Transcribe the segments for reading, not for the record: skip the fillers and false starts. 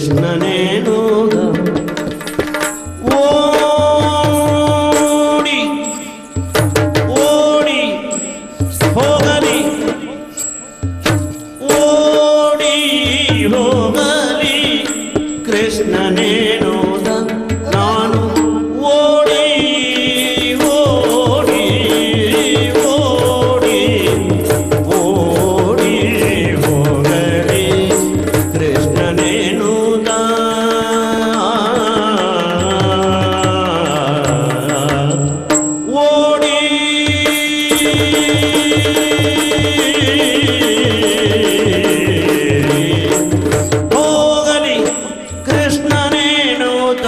ಕೃಷ್ಣನೇನೋದ ಓಡಿ ಓಡಿ ಹೋಗಲಿ ಓಡಿ ಹೋಗಲಿ ಕೃಷ್ಣನೇನೋದ ನಾನು ಓಡಿ ಓಡಿ ಓಡಿ ಓಡಿ ಹೋಗಲಿ ಕೃಷ್ಣನೇನೋದ ಓಡಿ ಹೋಗಲಿ ಕೃಷ್ಣನೇನೋದ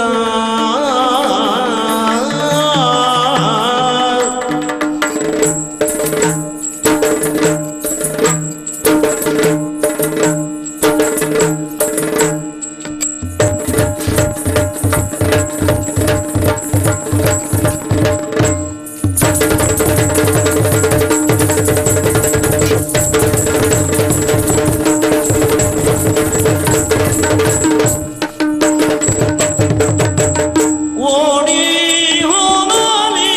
ಓಡಿ ಹೋಗಲಿ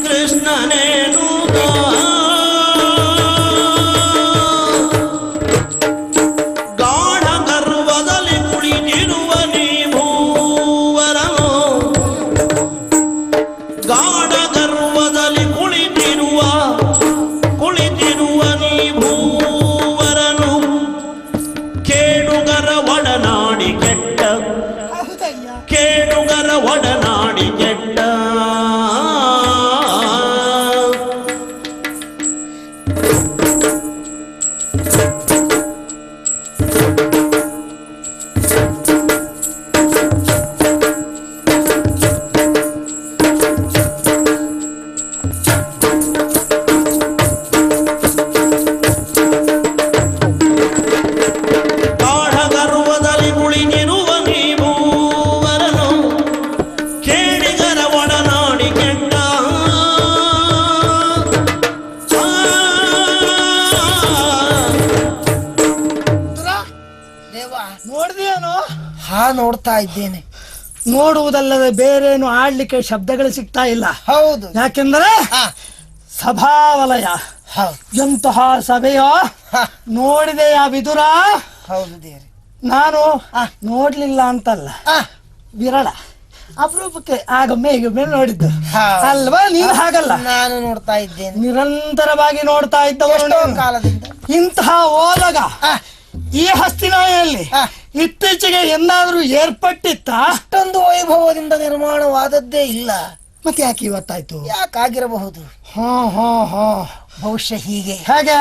ಕೃಷ್ಣನೇನೋದ ಗಾಢ ಗರ್ವದಲ್ಲಿ ಕುಳಿತಿರುವ ನೀವೂವರನು ಗಾಢ ಗರ್ವದಲ್ಲಿ ಕುಳಿತಿರುವ ನೀವೂವರನು ಕೇಡುಗರ ಒಡನಾಡಿ ಕೆಟ್ಟ ಕೇಡುಗರ ಒಡನಾಡಿ ಕೆಟ್ಟ ಗಾಢ ಗರ್ವದಲ್ಲಿ ಕುಳಿತಿರುವ ನೀವೂವರನು ಕೇಡಿಗರ ಒಡನಾಡಿ ಕೆಟ್ಟ ನೋಡಿದೇನು? ನೋಡ್ತಾ ಇದ್ದೇನೆ. ನೋಡುವುದಲ್ಲದೆ ಬೇರೇನು ಆಡ್ಲಿಕ್ಕೆ ಶಬ್ದಗಳು ಸಿಗ್ತಾ ಇಲ್ಲ. ಹೌದು, ಯಾಕೆಂದ್ರೆ ಸಭಾವಲಯ. ಎಂತಹ ಸಭೆಯೋ ನೋಡಿದೆಯಾ ವಿದುರ? ಹೌದು ದೇವ್ರೆ, ನಾನು ನೋಡ್ಲಿಲ್ಲ ಅಂತಲ್ಲ, ವಿರಳ ಅಪರೂಪಕ್ಕೆ ಆಗೊಮ್ಮೆ ಈಗೊಮ್ಮೆ ನೋಡಿದ್ದು ಅಲ್ವಾ? ನೀನು ಹಾಗಲ್ಲ, ನಾನು ನೋಡ್ತಾ ಇದ್ದೇನೆ, ನಿರಂತರವಾಗಿ ನೋಡ್ತಾ ಇದ್ದವನು ಕಾಲದಿಂದ. ಇಂತಹ ಓಲಗ ಈ ಹಸ್ತಿನಾಯಲ್ಲಿ ಇತ್ತೀಚೆಗೆ ಎಂದಾದ್ರೂ ಏರ್ಪಟ್ಟಿತ್ತ? ಅಷ್ಟೊಂದು ವೈಭವದಿಂದ ನಿರ್ಮಾಣವಾದದ್ದೇ ಇಲ್ಲ. ಮತ್ತೆ ಯಾಕೆ ಇವತ್ತಾಯ್ತು? ಯಾಕಾಗಿರಬಹುದು? ಬಹುಶಃ ಹೀಗೆ. ಹಾಗೆ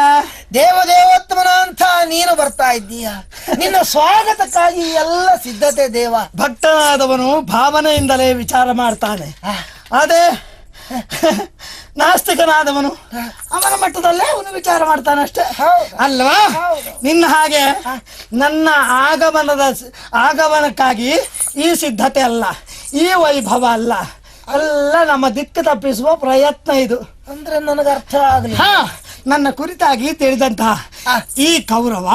ದೇವದೇವೋತ್ತಮನ ಅಂತ ನೀನು ಬರ್ತಾ ಇದ್ದೀಯ, ನಿನ್ನ ಸ್ವಾಗತಕ್ಕಾಗಿ ಎಲ್ಲ ಸಿದ್ಧತೆ. ದೇವ ಭಕ್ತನಾದವನು ಭಾವನೆಯಿಂದಲೇ ವಿಚಾರ ಮಾಡ್ತಾನೆ. ಅದೇ ನಾಸ್ತಿಕನಾದವನು ಅವನ ಮಟ್ಟದಲ್ಲೇ ಅವನು ವಿಚಾರ ಮಾಡ್ತಾನೆ ಅಷ್ಟೇ, ಅಲ್ವಾ? ನಿನ್ನ ಹಾಗೆ ನನ್ನ ಆಗಮನಕ್ಕಾಗಿ ಈ ಸಿದ್ಧತೆ ಅಲ್ಲ, ಈ ವೈಭವ ಅಲ್ಲ, ಎಲ್ಲ ನಮ್ಮ ದಿಕ್ಕು ತಪ್ಪಿಸುವ ಪ್ರಯತ್ನ ಇದು. ಅಂದ್ರೆ ನನಗೆ ಅರ್ಥ ಆಗಲಿ. ನನ್ನ ಕುರಿತಾಗಿ ತಿಳಿದಂತಹ ಈ ಕೌರವ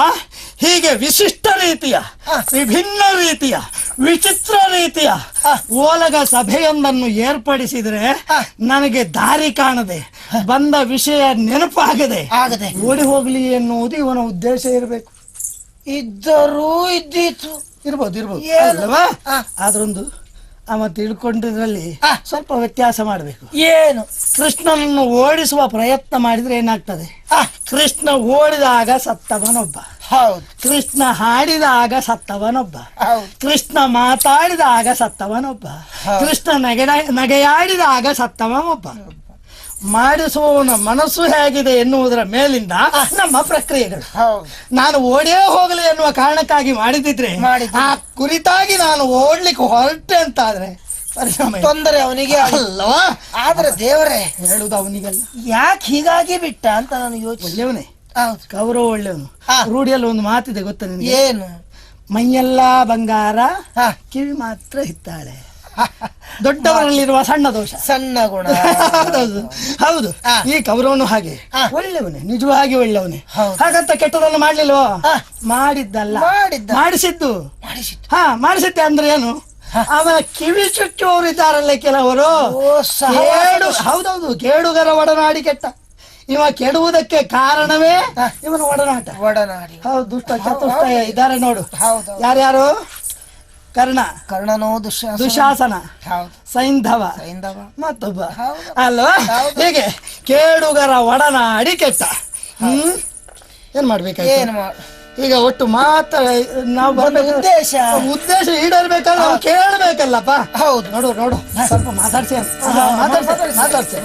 ಹೀಗೆ ವಿಶಿಷ್ಟ ರೀತಿಯ, ವಿಭಿನ್ನ ರೀತಿಯ, ವಿಚಿತ್ರ ರೀತಿಯ ಓಲಗ ಸಭೆಯೊಂದನ್ನು ಏರ್ಪಡಿಸಿದ್ರೆ ನನಗೆ ದಾರಿ ಕಾಣದೆ, ಬಂದ ವಿಷಯ ನೆನಪಾಗದೆ ಓಡಿ ಹೋಗ್ಲಿ ಎನ್ನುವುದು ಇವನ ಉದ್ದೇಶ ಇರಬೇಕು. ಇದ್ದರೂ ಇದ್ದೀತು, ಇರ್ಬೋದು ಅಲ್ವಾ? ಆದ್ರೊಂದು ಅವ ತಿಳ್ಕೊಂಡಿದ್ರಲ್ಲಿ ಸ್ವಲ್ಪ ವ್ಯತ್ಯಾಸ ಮಾಡಬೇಕು. ಏನು? ಕೃಷ್ಣನನ್ನು ಓಡಿಸುವ ಪ್ರಯತ್ನ ಮಾಡಿದ್ರೆ ಏನಾಗ್ತದೆ? ಕೃಷ್ಣ ಓಡಿದಾಗ ಸತ್ತವನೊಬ್ಬ, ಹೌದು. ಕೃಷ್ಣ ಹಾಡಿದಾಗ ಸತ್ತವನೊಬ್ಬ, ಕೃಷ್ಣ ಮಾತಾಡಿದಾಗ ಸತ್ತವನೊಬ್ಬ, ಕೃಷ್ಣ ನಗೆಯಾಡಿದಾಗ ಸತ್ತವನೊಬ್ಬ. ಮಾಡಿಸುವವನ ಮನಸ್ಸು ಹೇಗಿದೆ ಎನ್ನುವುದರ ಮೇಲಿಂದ ನಮ್ಮ ಪ್ರಕ್ರಿಯೆಗಳು. ನಾನು ಓಡೇ ಹೋಗಲಿ ಎನ್ನುವ ಕಾರಣಕ್ಕಾಗಿ ಮಾಡಿದಿದ್ರೆ, ಆ ಕುರಿತಾಗಿ ನಾನು ಓಡ್ಲಿಕ್ಕೆ ಹೊರಟೆ ಅಂತಾದ್ರೆ ಪರಿಶ್ರಮ ತೊಂದರೆ ಅವನಿಗೆ ಅಲ್ಲವಾ? ಆದ್ರೆ ದೇವರೇ ಹೇಳುದು ಅವನಿಗಲ್ಲ. ಯಾಕೆ ಹೀಗಾಗಿ ಬಿಟ್ಟ ಅಂತ ನಾನು ಯೋಚನೆ. ಒಳ್ಳೆಯವನೇ, ಕೌರವ ಒಳ್ಳೆಯವನು. ರೂಢಿಯಲ್ಲಿ ಒಂದು ಮಾತಿದೆ ಗೊತ್ತ ನಿನಗೆ? ಏನು? ಮೈಯೆಲ್ಲ ಬಂಗಾರ, ಕಿವಿ ಮಾತ್ರ ಹಿತ್ತಾಳೆ. ದೊಡ್ಡವರಲ್ಲಿರುವ ಸಣ್ಣ ದೋಷ, ಸಣ್ಣ ಗುಣ. ಹೌದು ಹೌದು. ಈ ಕೌರವನು ಹಾಗೆ ಒಳ್ಳೆಯವನೇ, ನಿಜವಾಗಿ ಒಳ್ಳೆಯವನೇ. ಹೌದು. ಹಾಗಂತ ಕೆಟ್ಟದನ್ನು ಮಾಡ್ಲಿಲ್ವೋ? ಮಾಡಿದ್ದಲ್ಲ, ಮಾಡಿದ್ದ. ಮಾಡಿಸಿದ್ದು. ಮಾಡಿಸಿದ್ದೆ ಅಂದ್ರೆ ಏನು? ಅವನ ಕಿವಿ ಚುಚ್ಚುವವರು ಇದ್ದಾರಲ್ಲ ಕೆಲವರು. ಹೌದೌದು, ಕೇಡುಗರ ಒಡನಾಡಿ ಕೆಟ್ಟ. ಇವ ಕೆಡುವುದಕ್ಕೆ ಕಾರಣವೇ ಇವನ ಒಡನಾಟ. ಹೌದು, ದುಷ್ಟ ಚತುಷ್ಟ ಇದ್ದಾರೆ ನೋಡು. ಯಾರ್ಯಾರು? ಕರ್ಣನು, ದುಶಾಸನ, ಸೈಂಧವ, ಮತ್ತೊಬ್ಬ ಅಲ್ವಾ? ಹೀಗೆ ಕೇಡುಗರ ಒಡನಾಡಿ ಕೆಟ್ಟ. ಏನ್ ಮಾಡ್ಬೇಕಾಯ್ತು ಈಗ? ಒಟ್ಟು ನಾವು ಬರ್ಬೇಕು, ಉದ್ದೇಶ ಈಡೇರ್ಬೇಕಲ್ಲ, ನಾವು ಕೇಳಬೇಕಲ್ಲಪ್ಪ. ಹೌದು, ನೋಡು ನೋಡು, ಸ್ವಲ್ಪ ಮಾತಾಡ್ಸಿ ಮಾತಾಡ್ಸಿ.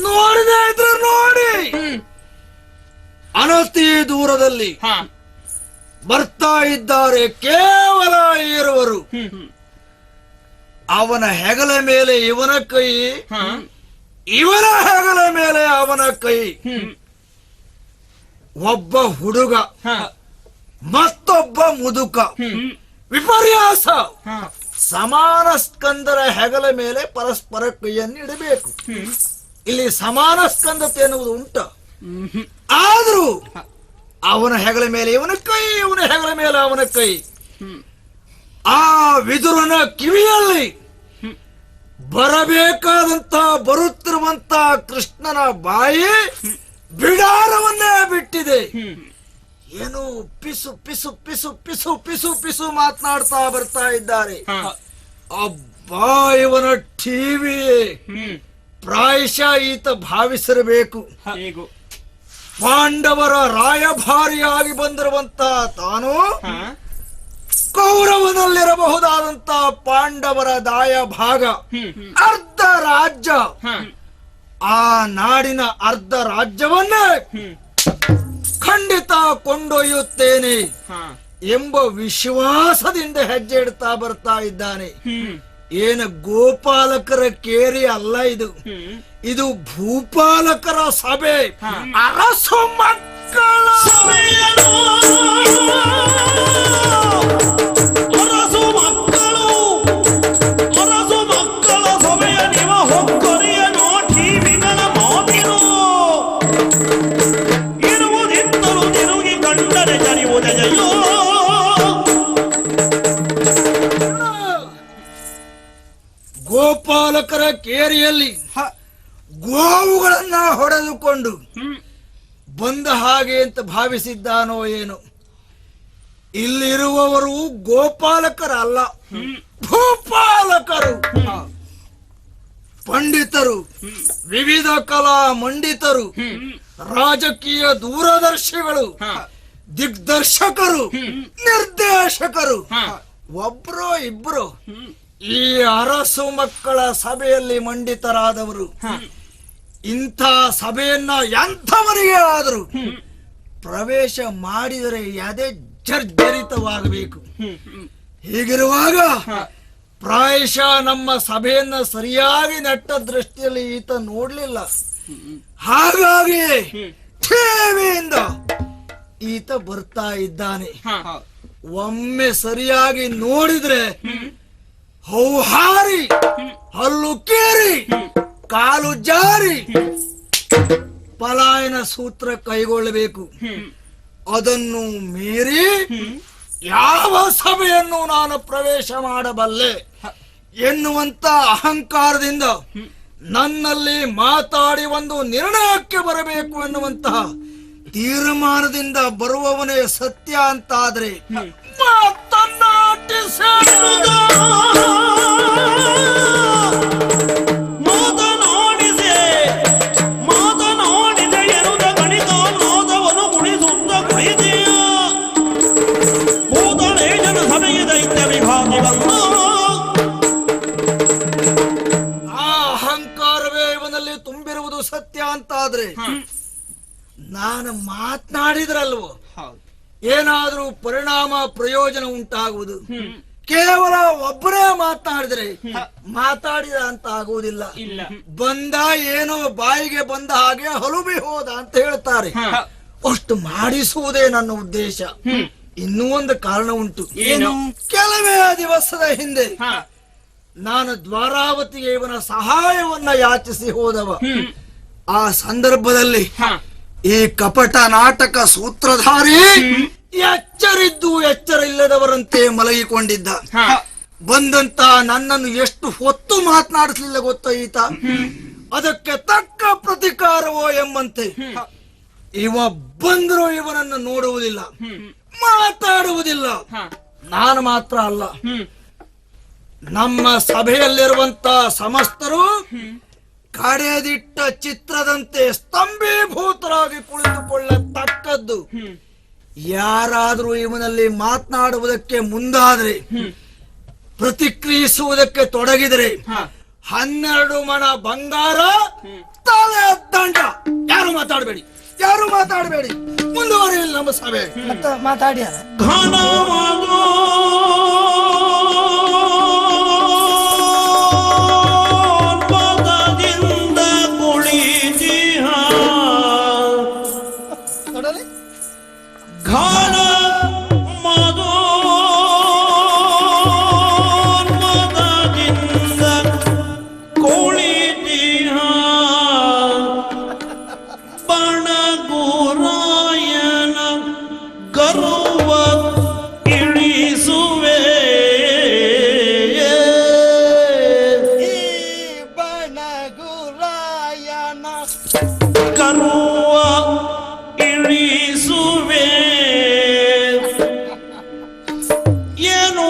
ನೋಡಿದ್ರೆ ನೋಡಿ ಅನತಿ ದೂರದಲ್ಲಿ ಬರ್ತಾ ಇದ್ದಾರೆ ಕೇವಲ ಇರುವರು. ಅವನ ಹೆಗಲ ಮೇಲೆ ಇವನ ಕೈ, ಇವನ ಹೆಗಲ ಮೇಲೆ ಅವನ ಕೈ. ಒಬ್ಬ ಹುಡುಗ, ಮತ್ತೊಬ್ಬ ಮುದುಕ. ವಿಪರ್ಯಾಸ! ಸಮಾನ ಸ್ಕಂದರ ಹೆಗಲ ಮೇಲೆ ಪರಸ್ಪರ ಕೈಯನ್ನು ಇಡಬೇಕು. ಇಲ್ಲಿ ಸಮಾನ ಸ್ಕಂದತೆ ಎನ್ನುವುದು ಉಂಟ. ಆದ್ರೂ ಅವನ ಹೆಗಲ ಮೇಲೆ ಇವನ ಕೈ, ಇವನ ಹೆಗಲ ಮೇಲೆ ಅವನ ಕೈ. ಆ ವಿದುರನ ಕಿವಿಯಲ್ಲಿ ಬರುತ್ತಿರುವಂತ ಕೃಷ್ಣನ ಬಾಯಿ ಬಿಡಾರವನ್ನೇ ಬಿಟ್ಟಿದೆ. ಏನು ಪಿಸು ಪಿಸು ಪಿಸು ಪಿಸು ಪಿಸು ಪಿಸು ಮಾತನಾಡ್ತಾ ಬರ್ತಾ ಇದ್ದಾರೆ. ಅಬ್ಬಾ, ಇವನ ಟಿವಿ ಪ್ರಾಯಶಃ ಈತ ಭಾವಿಸಿರಬೇಕು. ಪಾಂಡವರ ರಾಯಭಾರಿಯಾಗಿ ಬಂದಿರುವಂತ ತಾನು ಕೌರವನಲ್ಲಿರಬಹುದಾದಂತ ಪಾಂಡವರ ದಾಯ ಭಾಗ ಅರ್ಧ ರಾಜ್ಯ, ಆ ನಾಡಿನ ಅರ್ಧ ರಾಜ್ಯವನ್ನೇ ಖಂಡಿತ ಕೊಂಡೊಯ್ಯುತ್ತೇನೆ ಎಂಬ ವಿಶ್ವಾಸದಿಂದ ಹೆಜ್ಜೆ ಇಡ್ತಾ ಬರ್ತಾ ಇದ್ದಾನೆ. ಏನ ಗೋಪಾಲಕರ ಕೇರಿ ಅಲ್ಲ ಇದು, ಇದು ಭೂಪಾಲಕರ ಸಭೆ. ಅರಸು ಮಕ್ಕಳ ಸಭೆಯ ನಿವ ಹೊಕ್ಕರಿಯ ನೋಟಿ ವಿನನ ಮಾತಿರೋ ಇರುವುದಿತ್ತಲು ತಿರುಗಿ ಕಂಡರೆ ಜರಿವುದೆಯೋ. ಗೋಪಾಲಕರ ಕೇರಿಯಲ್ಲಿ ಗೋವುಗಳನ್ನ ಹೊಡೆದುಕೊಂಡು ಬಂದ ಹಾಗೆ ಅಂತ ಭಾವಿಸಿದ್ದಾನೋ ಏನೋ. ಇಲ್ಲಿರುವವರು ಗೋಪಾಲಕರಲ್ಲ, ಭೂಪಾಲಕರು, ಪಂಡಿತರು, ವಿವಿಧ ಕಲಾ ಮಂಡಿತರು, ರಾಜಕೀಯ ದೂರದರ್ಶಿಗಳು, ದಿಗ್ದರ್ಶಕರು, ನಿರ್ದೇಶಕರು, ಒಬ್ರೋ ಇಬ್ರು ಈ ಅರಸು ಮಕ್ಕಳ ಸಭೆಯಲ್ಲಿ ಮಂಡಿತರಾದವರು. ಇಂಥ ಸಭೆಯನ್ನ ಎಂಥವರಿಗೆ ಆದರೂ ಪ್ರವೇಶ ಮಾಡಿದರೆ ಎದೆ ಜರ್ಜರಿತವಾಗಬೇಕು. ಹೀಗಿರುವಾಗ ಪ್ರಾಯಶಃ ನಮ್ಮ ಸಭೆಯನ್ನ ಸರಿಯಾಗಿ ನೆಟ್ಟ ದೃಷ್ಟಿಯಲ್ಲಿ ಈತ ನೋಡ್ಲಿಲ್ಲ. ಹಾಗಾಗಿ ಠೇವಿಯಿಂದ ಈತ ಬರ್ತಾ ಇದ್ದಾನೆ. ಒಮ್ಮೆ ಸರಿಯಾಗಿ ನೋಡಿದ್ರೆ ಹೌಹಾರಿ, ಹಲ್ಲು ಕೇರಿ, ಕಾಲು ಜಾರಿ ಪಲಾಯನ ಸೂತ್ರ ಕೈಗೊಳ್ಳಬೇಕು. ಅದನ್ನು ಮೀರಿ ಯಾವ ಸಭೆಯನ್ನು ನಾನು ಪ್ರವೇಶ ಮಾಡಬಲ್ಲೆ ಎನ್ನುವಂತ ಅಹಂಕಾರದಿಂದ ನನ್ನಲ್ಲಿ ಮಾತಾಡಿ ಒಂದು ನಿರ್ಣಯಕ್ಕೆ ಬರಬೇಕು ಎನ್ನುವಂತಹ ತೀರ್ಮಾನದಿಂದ ಬರುವವನೇ ಸತ್ಯ ಅಂತಾದ್ರೆ ಮಾತನಾಡಿದೆ ಎನ್ನುವುದ ಗಣಿತ ನೋದವನು ಗುಣಿಸುತ್ತ ಕುಳಿದೆಯ ಭೂತನೇ ನಾನು ಮಾತನಾಡಿದ್ರಲ್ವೋ ಹೌದು. ಏನಾದ್ರೂ ಪರಿಣಾಮ ಪ್ರಯೋಜನ ಉಂಟಾಗುವುದು. ಕೇವಲ ಒಬ್ಬರೇ ಮಾತನಾಡಿದ್ರೆ ಮಾತಾಡಿದ ಅಂತ ಆಗುವುದಿಲ್ಲ. ಇಲ್ಲ. ಬಂದ ಏನೋ ಬಾಯಿಗೆ ಬಂದ ಹಾಗೆ ಹಲುಬಿ ಹೋದ ಅಂತ ಹೇಳ್ತಾರೆ. ಅಷ್ಟು ಮಾಡಿಸುವುದೇ ನನ್ನ ಉದ್ದೇಶ. ಇನ್ನೂ ಒಂದು ಕಾರಣ ಉಂಟು. ಏನು? ಕೆಲವೇ ದಿವಸದ ಹಿಂದೆ ನಾನು ದ್ವಾರಾವತಿಗೆ ಇವನ ಸಹಾಯವನ್ನ ಯಾಚಿಸಿ ಹೋದವ. ಆ ಸಂದರ್ಭದಲ್ಲಿ ಈ ಕಪಟ ನಾಟಕ ಸೂತ್ರಧಾರಿ ಎಚ್ಚರಿದ್ದು ಎಚ್ಚರ ಇಲ್ಲದವರಂತೆ ಮಲಗಿಕೊಂಡಿದ್ದ. ಬಂದಂತ ನನ್ನನ್ನು ಎಷ್ಟು ಹೊತ್ತು ಮಾತನಾಡಿಸಲಿಲ್ಲ ಗೊತ್ತಾ ಈತ. ಅದಕ್ಕೆ ತಕ್ಕ ಪ್ರತಿಕಾರವೋ ಎಂಬಂತೆ ಇವ ಬಂದರೂ ಇವನನ್ನು ನೋಡುವುದಿಲ್ಲ, ಮಾತಾಡುವುದಿಲ್ಲ. ನಾನು ಮಾತ್ರ ಅಲ್ಲ, ನಮ್ಮ ಸಭೆಯಲ್ಲಿರುವಂತ ಸಮಸ್ತರು ಕಡೆದಿಟ್ಟ ಚಿತ್ರದಂತೆ ಸ್ತಂಭೀಭೂತರಾಗಿ ಕುಳಿತುಕೊಳ್ಳತಕ್ಕದ್ದು. ಯಾರಾದರೂ ಇವನಲ್ಲಿ ಮಾತನಾಡುವುದಕ್ಕೆ ಮುಂದಾದ್ರೆ, ಪ್ರತಿಕ್ರಿಯಿಸುವುದಕ್ಕೆ ತೊಡಗಿದರೆ 12 ಮಣ ಬಂಗಾರ, ತಲೆ ದಂಡ. ಯಾರು ಮಾತಾಡಬೇಡಿ, ಯಾರು ಮಾತಾಡಬೇಡಿ, ಮುಂದುವರಿಯಲಿ ನಮ್ಮ ಸಭೆ. ಮಾತಾಡ್ಯಾರ ಘನವಾದೋ ಪದದಿಂದ ಕುಳಿತಿಹ ನೋಡಲಿ. ಘನ ಮದೋ ಪದದಿಂದ ಕುಳಿತಿಹ ಬಣಗುರಾಯನ ಗರ್ವ ಇಳಿಸುವೆ. ಈ ಬಣಗುರಾಯನ ಗರ್ವ ಇಳಿಸುವೆ. ಏನು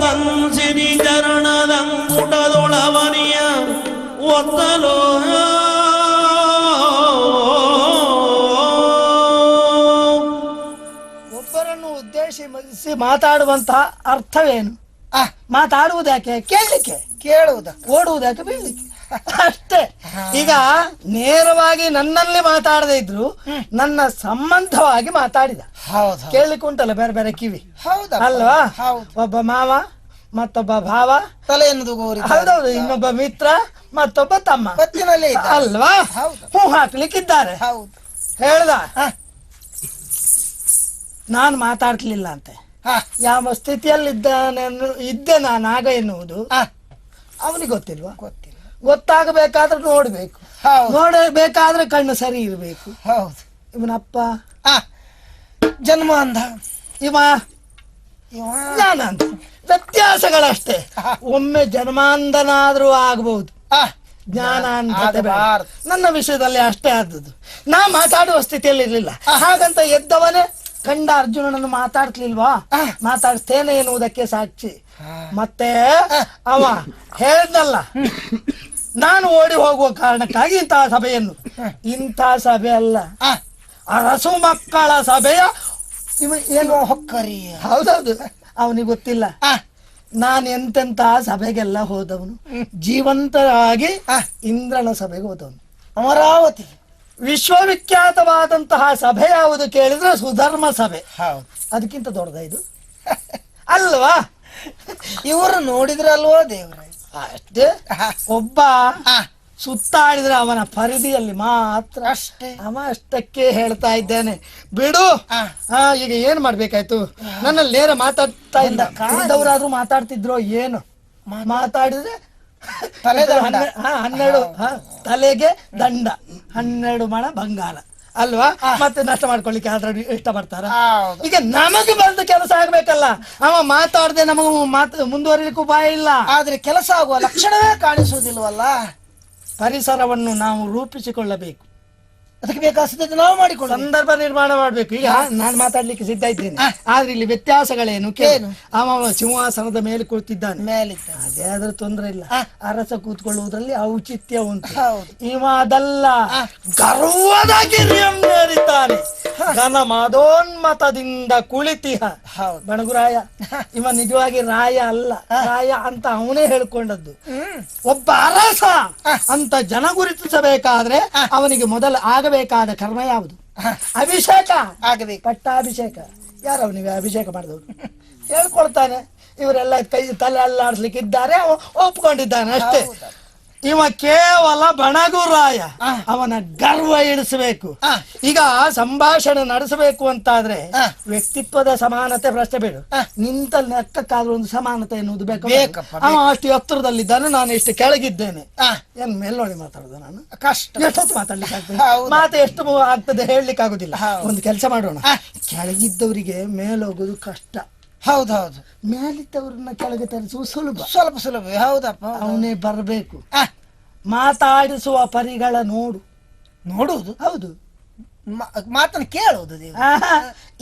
ತಂಸಿರಿ ಚರಣದಂಗುಟದೊಳವನಿಯ ಒತ್ತಲೋ ಒಬ್ಬರನ್ನು ಉದ್ದೇಶಿಸಿ ಮಾತಾಡುವಂತಹ ಅರ್ಥವೇನು? ಮಾತಾಡುವುದು ಯಾಕೆ? ಕೇಳಲಿಕ್ಕೆ. ಕೇಳುವುದ ಓಡುವುದಕ್ಕೆ ಬೀಳಲಿಕ್ಕೆ ಅಷ್ಟೇ. ಈಗ ನೇರವಾಗಿ ನನ್ನಲ್ಲಿ ಮಾತಾಡದೇ ಇದ್ರು ನನ್ನ ಸಂಬಂಧವಾಗಿ ಮಾತಾಡಿದ. ಕೇಳಲಿಕ್ಕೆ ಉಂಟಲ್ಲ ಬೇರೆ ಬೇರೆ ಕಿವಿ, ಅಲ್ವಾ? ಒಬ್ಬ ಮಾವ ಮತ್ತೊಬ್ಬ ಭಾವ, ತಲೆಯನ್ನು ಹೌದೌದು, ಇನ್ನೊಬ್ಬ ಮಿತ್ರ ಮತ್ತೊಬ್ಬ ತಮ್ಮ ಅಲ್ವಾ? ಹೂ ಹಾಕ್ಲಿಕ್ಕಿದ್ದಾರೆ. ಹೇಳ್ದ ನಾನು ಮಾತಾಡ್ಲಿಲ್ಲ ಅಂತೆ. ಯಾವ ಸ್ಥಿತಿಯಲ್ಲಿ ಇದ್ದೆ ನಾನು ಆಗ ಎನ್ನುವುದು ಅವನಿಗೆ ಗೊತ್ತಿಲ್ವಾ? ಗೊತ್ತಾಗಬೇಕಾದ್ರೆ ನೋಡ್ಬೇಕು, ನೋಡಬೇಕಾದ್ರೆ ಕಣ್ಣು ಸರಿ ಇರಬೇಕು. ಇವನಪ್ಪ ಜನ್ಮ ಅಂಧ, ಇವ ಜ್ಞಾನ ಅಂತ. ವ್ಯತ್ಯಾಸಗಳಷ್ಟೇ. ಒಮ್ಮೆ ಜನ್ಮಾಂಧನಾದ್ರೂ ಆಗಬಹುದು, ಜ್ಞಾನ ಅಂತ ನನ್ನ ವಿಷಯದಲ್ಲಿ ಅಷ್ಟೇ ಆದದ್ದು. ನಾ ಮಾತಾಡುವ ಸ್ಥಿತಿಯಲ್ಲಿ ಇರ್ಲಿಲ್ಲ. ಹಾಗಂತ ಎದ್ದವನೇ ಕಂಡ ಅರ್ಜುನನನ್ನು ಮಾತಾಡ್ಲಿಲ್ವಾ? ಮಾತಾಡ್ತೇನೆ ಎನ್ನುವುದಕ್ಕೆ ಸಾಕ್ಷಿ. ಮತ್ತೆ ಅವ ಹೇಳ್ದಲ್ಲ, ನಾನು ಓಡಿ ಹೋಗುವ ಕಾರಣಕ್ಕಾಗಿ ಇಂತಹ ಸಭೆಯನ್ನು, ಇಂಥ ಸಭೆ ಅಲ್ಲ, ಅರಸು ಮಕ್ಕಳ ಸಭೆಯ ಏನು ಹೊಕ್ಕರಿ. ಹೌದೌದು, ಅವನಿಗೆ ಗೊತ್ತಿಲ್ಲ ನಾನು ಎಂತೆಂತ ಸಭೆಗೆಲ್ಲ ಹೋದವನು. ಜೀವಂತರಾಗಿ ಇಂದ್ರನ ಸಭೆಗೆ ಹೋದವನು. ಅಮರಾವತಿ ವಿಶ್ವವಿಖ್ಯಾತವಾದಂತಹ ಸಭೆ ಯಾವುದು ಕೇಳಿದ್ರೆ ಸುಧರ್ಮ ಸಭೆ. ಅದಕ್ಕಿಂತ ದೊಡ್ಡದ ಇದು ಅಲ್ವಾ? ಇವರು ನೋಡಿದ್ರಲ್ವೋ ದೇವ್ರ ಅಷ್ಟೇ. ಒಬ್ಬ ಸುತ್ತಾಡಿದ್ರೆ ಅವನ ಪರಿಧಿಯಲ್ಲಿ ಮಾತ್ರ ಅಷ್ಟೇ. ಅವ ಅಷ್ಟಕ್ಕೆ ಹೇಳ್ತಾ ಇದ್ದೇನೆ, ಬಿಡು. ಈಗ ಏನ್ ಮಾಡ್ಬೇಕಾಯ್ತು? ನನ್ನಲ್ಲಿ ನೇರ ಮಾತಾಡ್ತಾ ಇಲ್ಲ. ಕಾಣದವರಾದ್ರೂ ಮಾತಾಡ್ತಿದ್ರು. ಏನು ಮಾತಾಡಿದ್ರೆ 12 ತಲೆಗೆ ದಂಡ, 12 ಮಣ ಬಂಗಾರ ಅಲ್ವಾ? ಮತ್ತೆ ನಷ್ಟ ಮಾಡ್ಕೊಳ್ಳಿಕ್ಕೆ ಆದ್ರೆ ಇಷ್ಟಪಡ್ತಾರ? ಈಗ ನಮಗೆ ಬಂದ ಕೆಲಸ ಆಗ್ಬೇಕಲ್ಲ. ಅವ ಮಾತಾಡದೆ ನಮಗ ಮುಂದುವರಿಲಿಕ್ಕೂ ಉಪಾಯ ಇಲ್ಲ. ಆದ್ರೆ ಕೆಲಸ ಆಗುವ ಲಕ್ಷಣವೇ ಕಾಣಿಸುವುದಿಲ್ವಲ್ಲ. ಪರಿಸರವನ್ನು ನಾವು ರೂಪಿಸಿಕೊಳ್ಳಬೇಕು. ಅದಕ್ಕೆ ಬೇಕಾದ ನಾವು ಮಾಡಿಕೊಳ್ಳ ಸಂದರ್ಭ ನಿರ್ಮಾಣ ಮಾಡ್ಬೇಕು. ಈಗ ನಾನು ಮಾತಾಡ್ಲಿಕ್ಕೆ ಸಿದ್ಧ ಇದ್ದೇನೆ, ಆದ್ರೆ ಇಲ್ಲಿ ವ್ಯತ್ಯಾಸಗಳೇನು ಕೇಳು. ಅವ ಸಿಂಹಾಸನದ ಮೇಲೆ ಕೂತಿದ್ದಾನೆ, ಮೇಲಿದ್ದ, ಅದೇ ಆದ್ರೆ ತೊಂದ್ರೆ ಇಲ್ಲ. ಅರಸ ಕೂತ್ಕೊಳ್ಳುವುದರಲ್ಲಿ ಔಚಿತ್ಯ ಉಂಟು. ಇವ ಅದಲ್ಲ, ಗರ್ವದ ಗಿರಿಯನ್ನೇರಿದ್ದಾನೆ. ಘನ ಮದೋನ್ಮತದಿಂದ ಕುಳಿತಿಹ ಬಣಗುರಾಯ. ಇವ ನಿಜವಾಗಿ ರಾಯ ಅಲ್ಲ, ರಾಯ ಅಂತ ಅವನೇ ಹೇಳ್ಕೊಂಡದ್ದು. ಒಬ್ಬ ಅರಸ ಅಂತ ಜನ ಗುರುತಿಸಬೇಕಾದ್ರೆ ಅವನಿಗೆ ಮೊದಲು ಆಗಬೇಕಾದ ಕರ್ಮ ಯಾವುದು? ಅಭಿಷೇಕ ಆಗಬೇಕು. ಪಟ್ಟಾಭಿಷೇಕ. ಯಾರವ ನೀವು ಅಭಿಷೇಕ ಮಾಡಿದವರು? ಹೇಳ್ಕೊಳ್ತಾನೆ. ಇವರೆಲ್ಲ ಕೈ ತಲೆ ಅಲ್ಲಾಡ್ಸ್ಲಿಕ್ಕೆ ಇದ್ದಾರೆ, ಒಪ್ಕೊಂಡಿದ್ದಾನೆ ಅಷ್ಟೇ. ಇವ ಕೇವಲ ಬಣಗುರಾಯ, ಅವನ ಗರ್ವ ಇಳಿಸಬೇಕು. ಈಗ ಸಂಭಾಷಣೆ ನಡೆಸಬೇಕು ಅಂತಾದ್ರೆ ವ್ಯಕ್ತಿತ್ವದ ಸಮಾನತೆ ಪ್ರಶ್ನೆ ಬೇಡ, ನಿಂತ ಲೆಕ್ಕಕ್ಕಾದ್ರೂ ಒಂದು ಸಮಾನತೆ ಎನ್ನುವುದು ಬೇಕು. ಅವ ಅಷ್ಟು ಎತ್ತರದಲ್ಲಿದ್ದಾನೆ, ನಾನು ಎಷ್ಟು ಕೆಳಗಿದ್ದೇನೆ. ಏನ್ ಮೇಲ್ನೋಡಿ ಮಾತಾಡುದು ನಾನು? ಕಷ್ಟ. ಎಷ್ಟೊತ್ತು ಮಾತಾಡ್ಲಿಕ್ಕೆ ಆಗ್ತದೆ? ಮಾತು ಎಷ್ಟು ಆಗ್ತದೆ ಹೇಳಲಿಕ್ಕೆ ಆಗುದಿಲ್ಲ. ಒಂದು ಕೆಲಸ ಮಾಡೋಣ, ಕೆಳಗಿದ್ದವರಿಗೆ ಮೇಲೋಗುದು ಕಷ್ಟ. ಹೌದೌದು. ಮೇಲಿದ್ದವ್ರನ್ನ ಕೆಳಗೆ ತರಿಸುವ ಸುಲಭ. ಸ್ವಲ್ಪ ಸುಲಭ. ಹೌದಪ್ಪ. ಅವನೇ ಬರಬೇಕು. ಮಾತಾಡಿಸುವ ಪರಿಗಳ ನೋಡುವುದು. ಹೌದು, ಮಾತನ್ನು ಕೇಳುವುದು.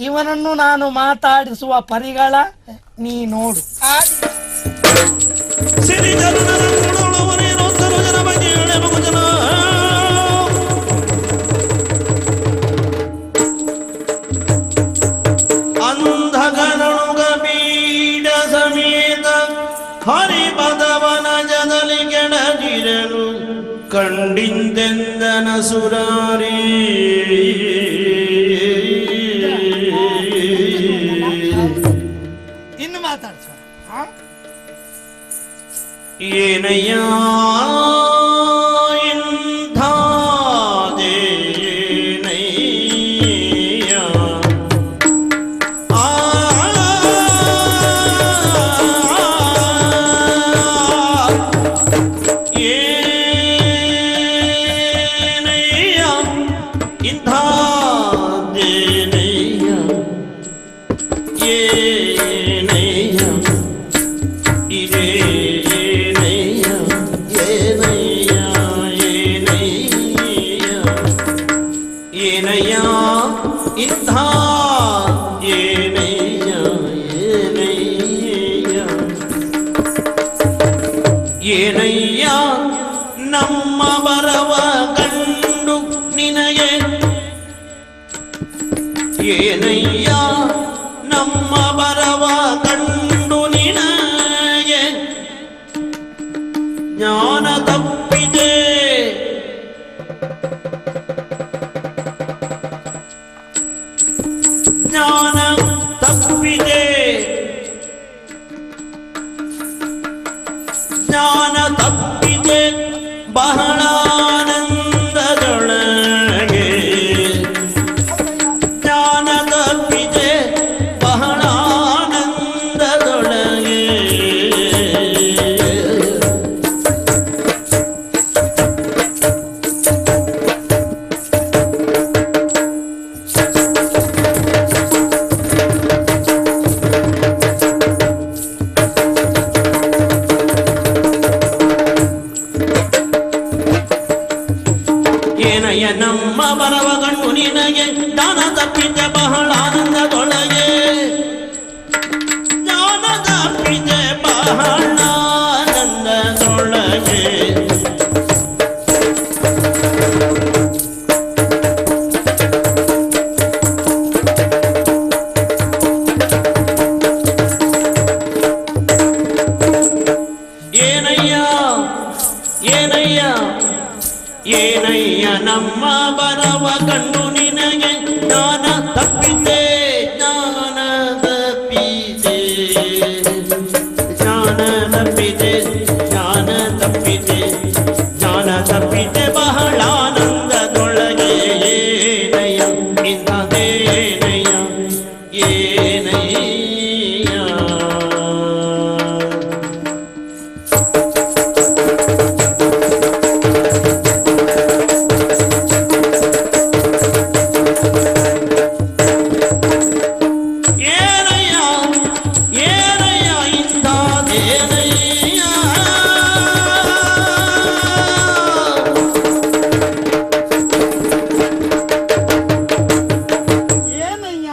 ಇವನನ್ನು ನಾನು ಮಾತಾಡಿಸುವ ಪರಿಗಳ ನೀ ನೋಡು. ಅಂಧಗನುಗ ಬೀಡ ಸಮೇತ ಹರಿಪದವನ ಜಗಲಿ ಕೆಳಗಿರಲು ಕಂಡಿಂದೆಂದನ ಸುರಾರಿ. ಇನ್ನು ಮಾತಾಡ್ಸ. ಏನಯ್ಯ ಏನಯ್ಯ ನಮ್ಮ ಬರವ ಕಂಡು ನಿನಗೆ, ಏನಯ್ಯ ನಮ್ಮ ಬರವ ಕಂಡು ನಿನಗೆ ಜ್ಞಾನ ತಪ್ಪಿದೆ, ಜ್ಞಾನ ತಪ್ಪಿದೆ, ಜ್ಞಾನ ತಪ್ಪಿದೆ ಬಹಳ ಆನಂದದೊಳಗೆ, ಜ್ಞಾನ ತಪ್ಪಿದೆ ಬಹಳ ಆನಂದದೊಳಗೆ. ಏನಯ್ಯ ನಮ್ಮ ಬರವ ಗಂಡು ನಿನಗೆ ಜ್ಞಾನ ತಪ್ಪಿದೆ ಬಹಳ ಆನಂದದೊಳಗೆ, ಜ್ಞಾನ ತಪ್ಪಿದೆ ಬಹಳ ಆನಂದದೊಳಗೆ. ಏನಯ್ಯ ಏನಯ್ಯ ಏನಯ್ಯ ನಮ್ಮ ಬರವ ಕಂಡು ನಿನಗೆ ಜ್ಞಾನ ತಪ್ಪಿದೆ, ಜ್ಞಾನ ತಪ್ಪಿದೆ, ಜ್ಞಾನ ತಪ್ಪಿದೆ, ಜ್ಞಾನ ತಪ್ಪಿದೆ, ಜ್ಞಾನ ತಪ್ಪಿದೆ ಬಹಳ ಆನಂದದೊಳಗೆ. ಏನಯ್ಯ ಇಂಥದೇನಯ್ಯ ಏನಯ್ಯ.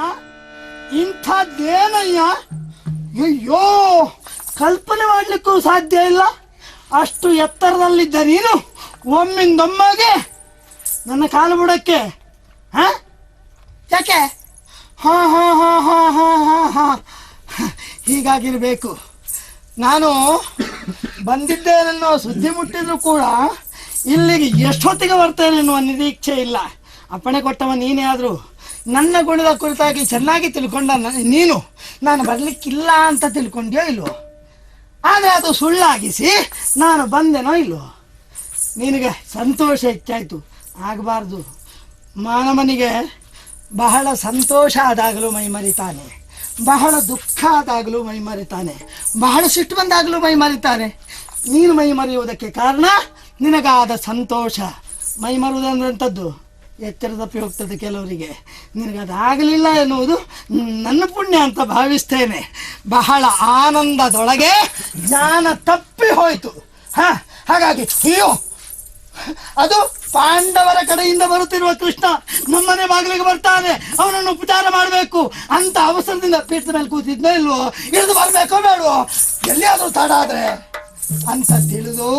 ಇಂಥದ್ದೇನಯ್ಯ, ಅಯ್ಯೋ ಕಲ್ಪನೆ ಮಾಡ್ಲಿಕ್ಕೂ ಸಾಧ್ಯ ಇಲ್ಲ. ಅಷ್ಟು ಎತ್ತರದಲ್ಲಿದ್ದ ನೀನು ಒಮ್ಮಿಂದೊಮ್ಮೆಗೆ ನನ್ನ ಕಾಲು ಬುಡಕ್ಕೆ ಯಾಕೆ? ಹಾ ಹಾ ಹಾ ಹಾ ಹಾ ಹಾ ಹಾ ಹೀಗಾಗಿರ್ಬೇಕು. ನಾನು ಬಂದಿದ್ದೇನೆನ್ನೋ ಸುದ್ದಿ ಮುಟ್ಟಿದ್ರು ಕೂಡ ಇಲ್ಲಿಗೆ ಎಷ್ಟೊತ್ತಿಗೆ ಬರ್ತೇನೆ ಎನ್ನುವ ನಿರೀಕ್ಷೆ ಇಲ್ಲ. ಅಪ್ಪಣೆ ಕೊಟ್ಟವ ನೀನೇ ಆದರೂ ನನ್ನ ಗುಣದ ಕುರಿತಾಗಿ ಚೆನ್ನಾಗಿ ತಿಳ್ಕೊಂಡ ನೀನು ನಾನು ಬರಲಿಕ್ಕಿಲ್ಲ ಅಂತ ತಿಳ್ಕೊಂಡ್ಯೋ ಇಲ್ವೋ? ಆದರೆ ಅದು ಸುಳ್ಳಾಗಿಸಿ ನಾನು ಬಂದೆನೋ ಇಲ್ವೋ? ನಿನಗೆ ಸಂತೋಷ ಹೆಚ್ಚಾಯಿತು, ಆಗಬಾರ್ದು. ಮಾನವನಿಗೆ ಬಹಳ ಸಂತೋಷ ಆದಾಗಲೂ ಮೈ ಮರಿತಾನೆ, ಬಹಳ ದುಃಖ ಆದಾಗಲೂ ಮೈ ಮರಿತಾನೆ, ಬಹಳ ಸಿಟ್ಟು ಬಂದಾಗಲೂ ಮೈ ಮರಿತಾನೆ. ನೀನು ಮೈ ಮರೆಯುವುದಕ್ಕೆ ಕಾರಣ ನಿನಗಾದ ಸಂತೋಷ. ಮೈ ಮರುವುದಂದ್ರಂಥದ್ದು ಎಚ್ಚರ ತಪ್ಪಿ ಹೋಗ್ತದೆ ಕೆಲವರಿಗೆ. ನಿನಗದಾಗಲಿಲ್ಲ ಎನ್ನುವುದು ನನ್ನ ಪುಣ್ಯ ಅಂತ ಭಾವಿಸ್ತೇನೆ. ಬಹಳ ಆನಂದದೊಳಗೆ ಜ್ಞಾನ ತಪ್ಪಿ ಹೋಯಿತು. ಹಾಗಾಗಿ ಅಯ್ಯೋ, ಅದು ಪಾಂಡವರ ಕಡೆಯಿಂದ ಬರುತ್ತಿರುವ ಕೃಷ್ಣ ನಮ್ಮನೆ ಬಾಗಿಲಿಗೆ ಬರ್ತಾನೆ, ಅವನನ್ನು ಉಪಚಾರ ಮಾಡಬೇಕು ಅಂತ ಅವಸರದಿಂದ ಪೀಠದ ಮೇಲೆ ಕೂತಿದ್ನೋ ಇಲ್ವೋ, ಇಳಿದು ಬರಬೇಕೋ ಬೇಡವೋ, ಎಲ್ಲಿಯಾದರೂ ತಡ ಆದ್ರೆ ಅಂತ ತಿಳಿದು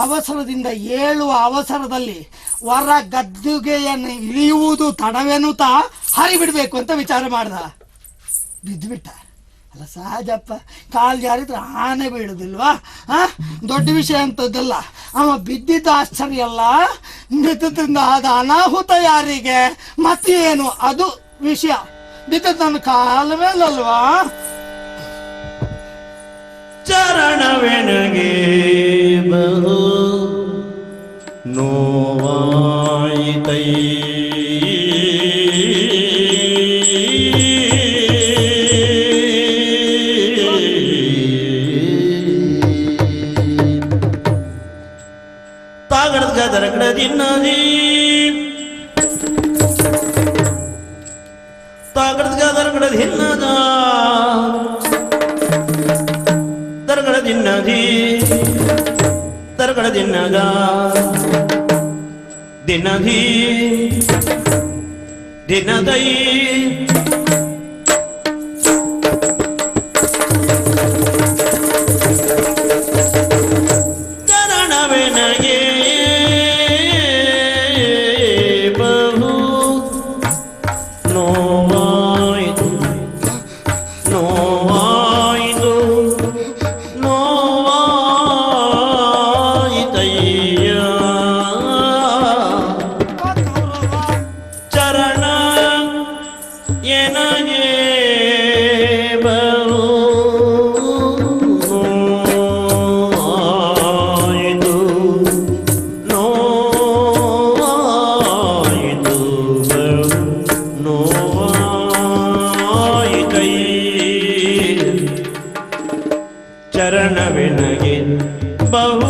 ಅವಸರದಿಂದ ಏಳುವ ಅವಸರದಲ್ಲಿ ವರ ಗದ್ದುಗೆಯನ್ನು ಇಳಿಯುವುದು ತಡವೆನ್ನುತ್ತಾ ಹರಿಬಿಡ್ಬೇಕು ಅಂತ ವಿಚಾರ ಮಾಡ್ದ. ಬಿದ್ದುಬಿಟ್ಟ. ಅಲ್ಲ ಸಹಜಪ್ಪ, ಕಾಲು ಜಾರಿದ್ರೆ ಆನೆ ಬೀಳುದಿಲ್ವಾ? ದೊಡ್ಡ ವಿಷಯ ಅಂತದ್ದಲ್ಲ. ಅವ ಬಿದ್ದಿದ್ದ ಆಶ್ಚರ್ಯ ಅಲ್ಲ, ಬಿದ್ದದಿಂದ ಆದ ಅನಾಹುತ ಯಾರಿಗೆ ಮತ್ತೇನು ಅದು ವಿಷಯ. ಬಿದ್ದದ್ದು ನನ್ನ ಕಾಲ ಮೇಲಲ್ವಾ? ಚರಣವೆನಗೆ ಬಹು ನೋವಾಯಿತೈ ತಾಗಡದ ಗದರಗಡ ದಿನ್ನದಿ ತಾಗಡದ ಗದರಗಡ ದಿನ್ನದ ತರಗಡ ದಿನ್ನದಿ ತರಗಡ ದಿನ್ನಗ ದಿನದಿ ದಿನದೈ ಚರಣವೆನಗೆ ಬಹು ನೋವಾಯಿತು ನೋವಾಯಿತು ನೋವಾಯಿತಯ್ಯ ಚರಣ ಎನಗೆ ಬಹು ನೋವಾಯಿತು ನೋವಾಯಿತು ನೋವಾಯಿತಯ್ಯ ಚರಣವೆನಗೆ ಬಹು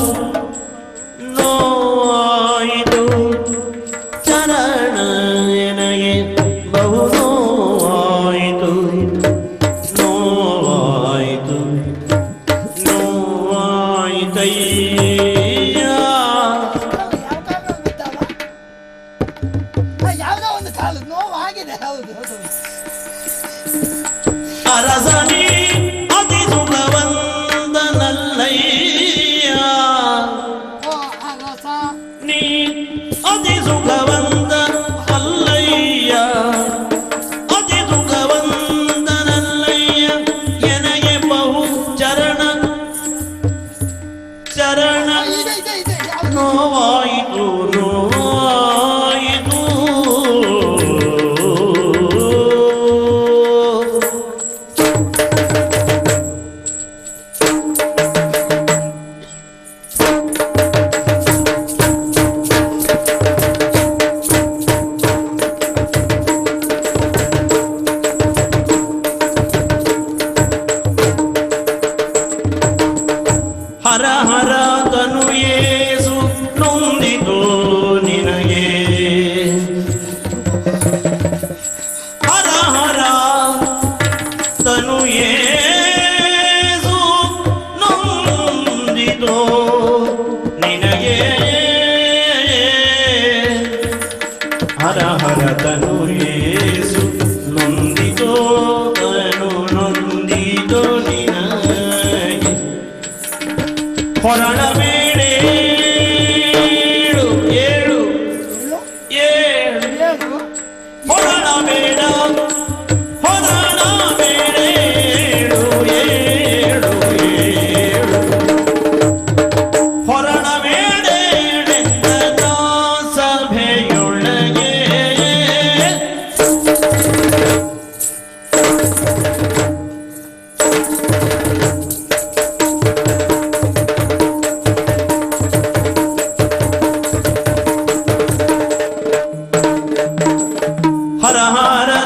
ನೋವಾಯಿತು ಚರಣ ಎನಗೆ ಬಹು ನೋವಾಯಿತು ನೋವಾಯಿತು ನೋವಾಯಿತಯ್ಯ ಯಾವುದೋ ಒಂದು ಕಾಲದ ನೋವಾಗಿದೆ. ಹೌದು ಹೌದು. ಅರಸನಿ ಅತಿ ಸುಖವಂದನಲ್ಲಯ್ಯ ರಸ ನೀ ಅತಿ ಸುಖವಂದ ಅಲ್ಲಯ್ಯ ಅತಿ ಸುಖವಂದನಲ್ಲಯ್ಯ ಎನಗೆ ಬಹು ಚರಣ ಚರಣ ಇದೆ ಇದೆ ಇದೆ. ಯಾವ್ದು? ನೋವಾಯಿತು ನೋವಾಯಿತು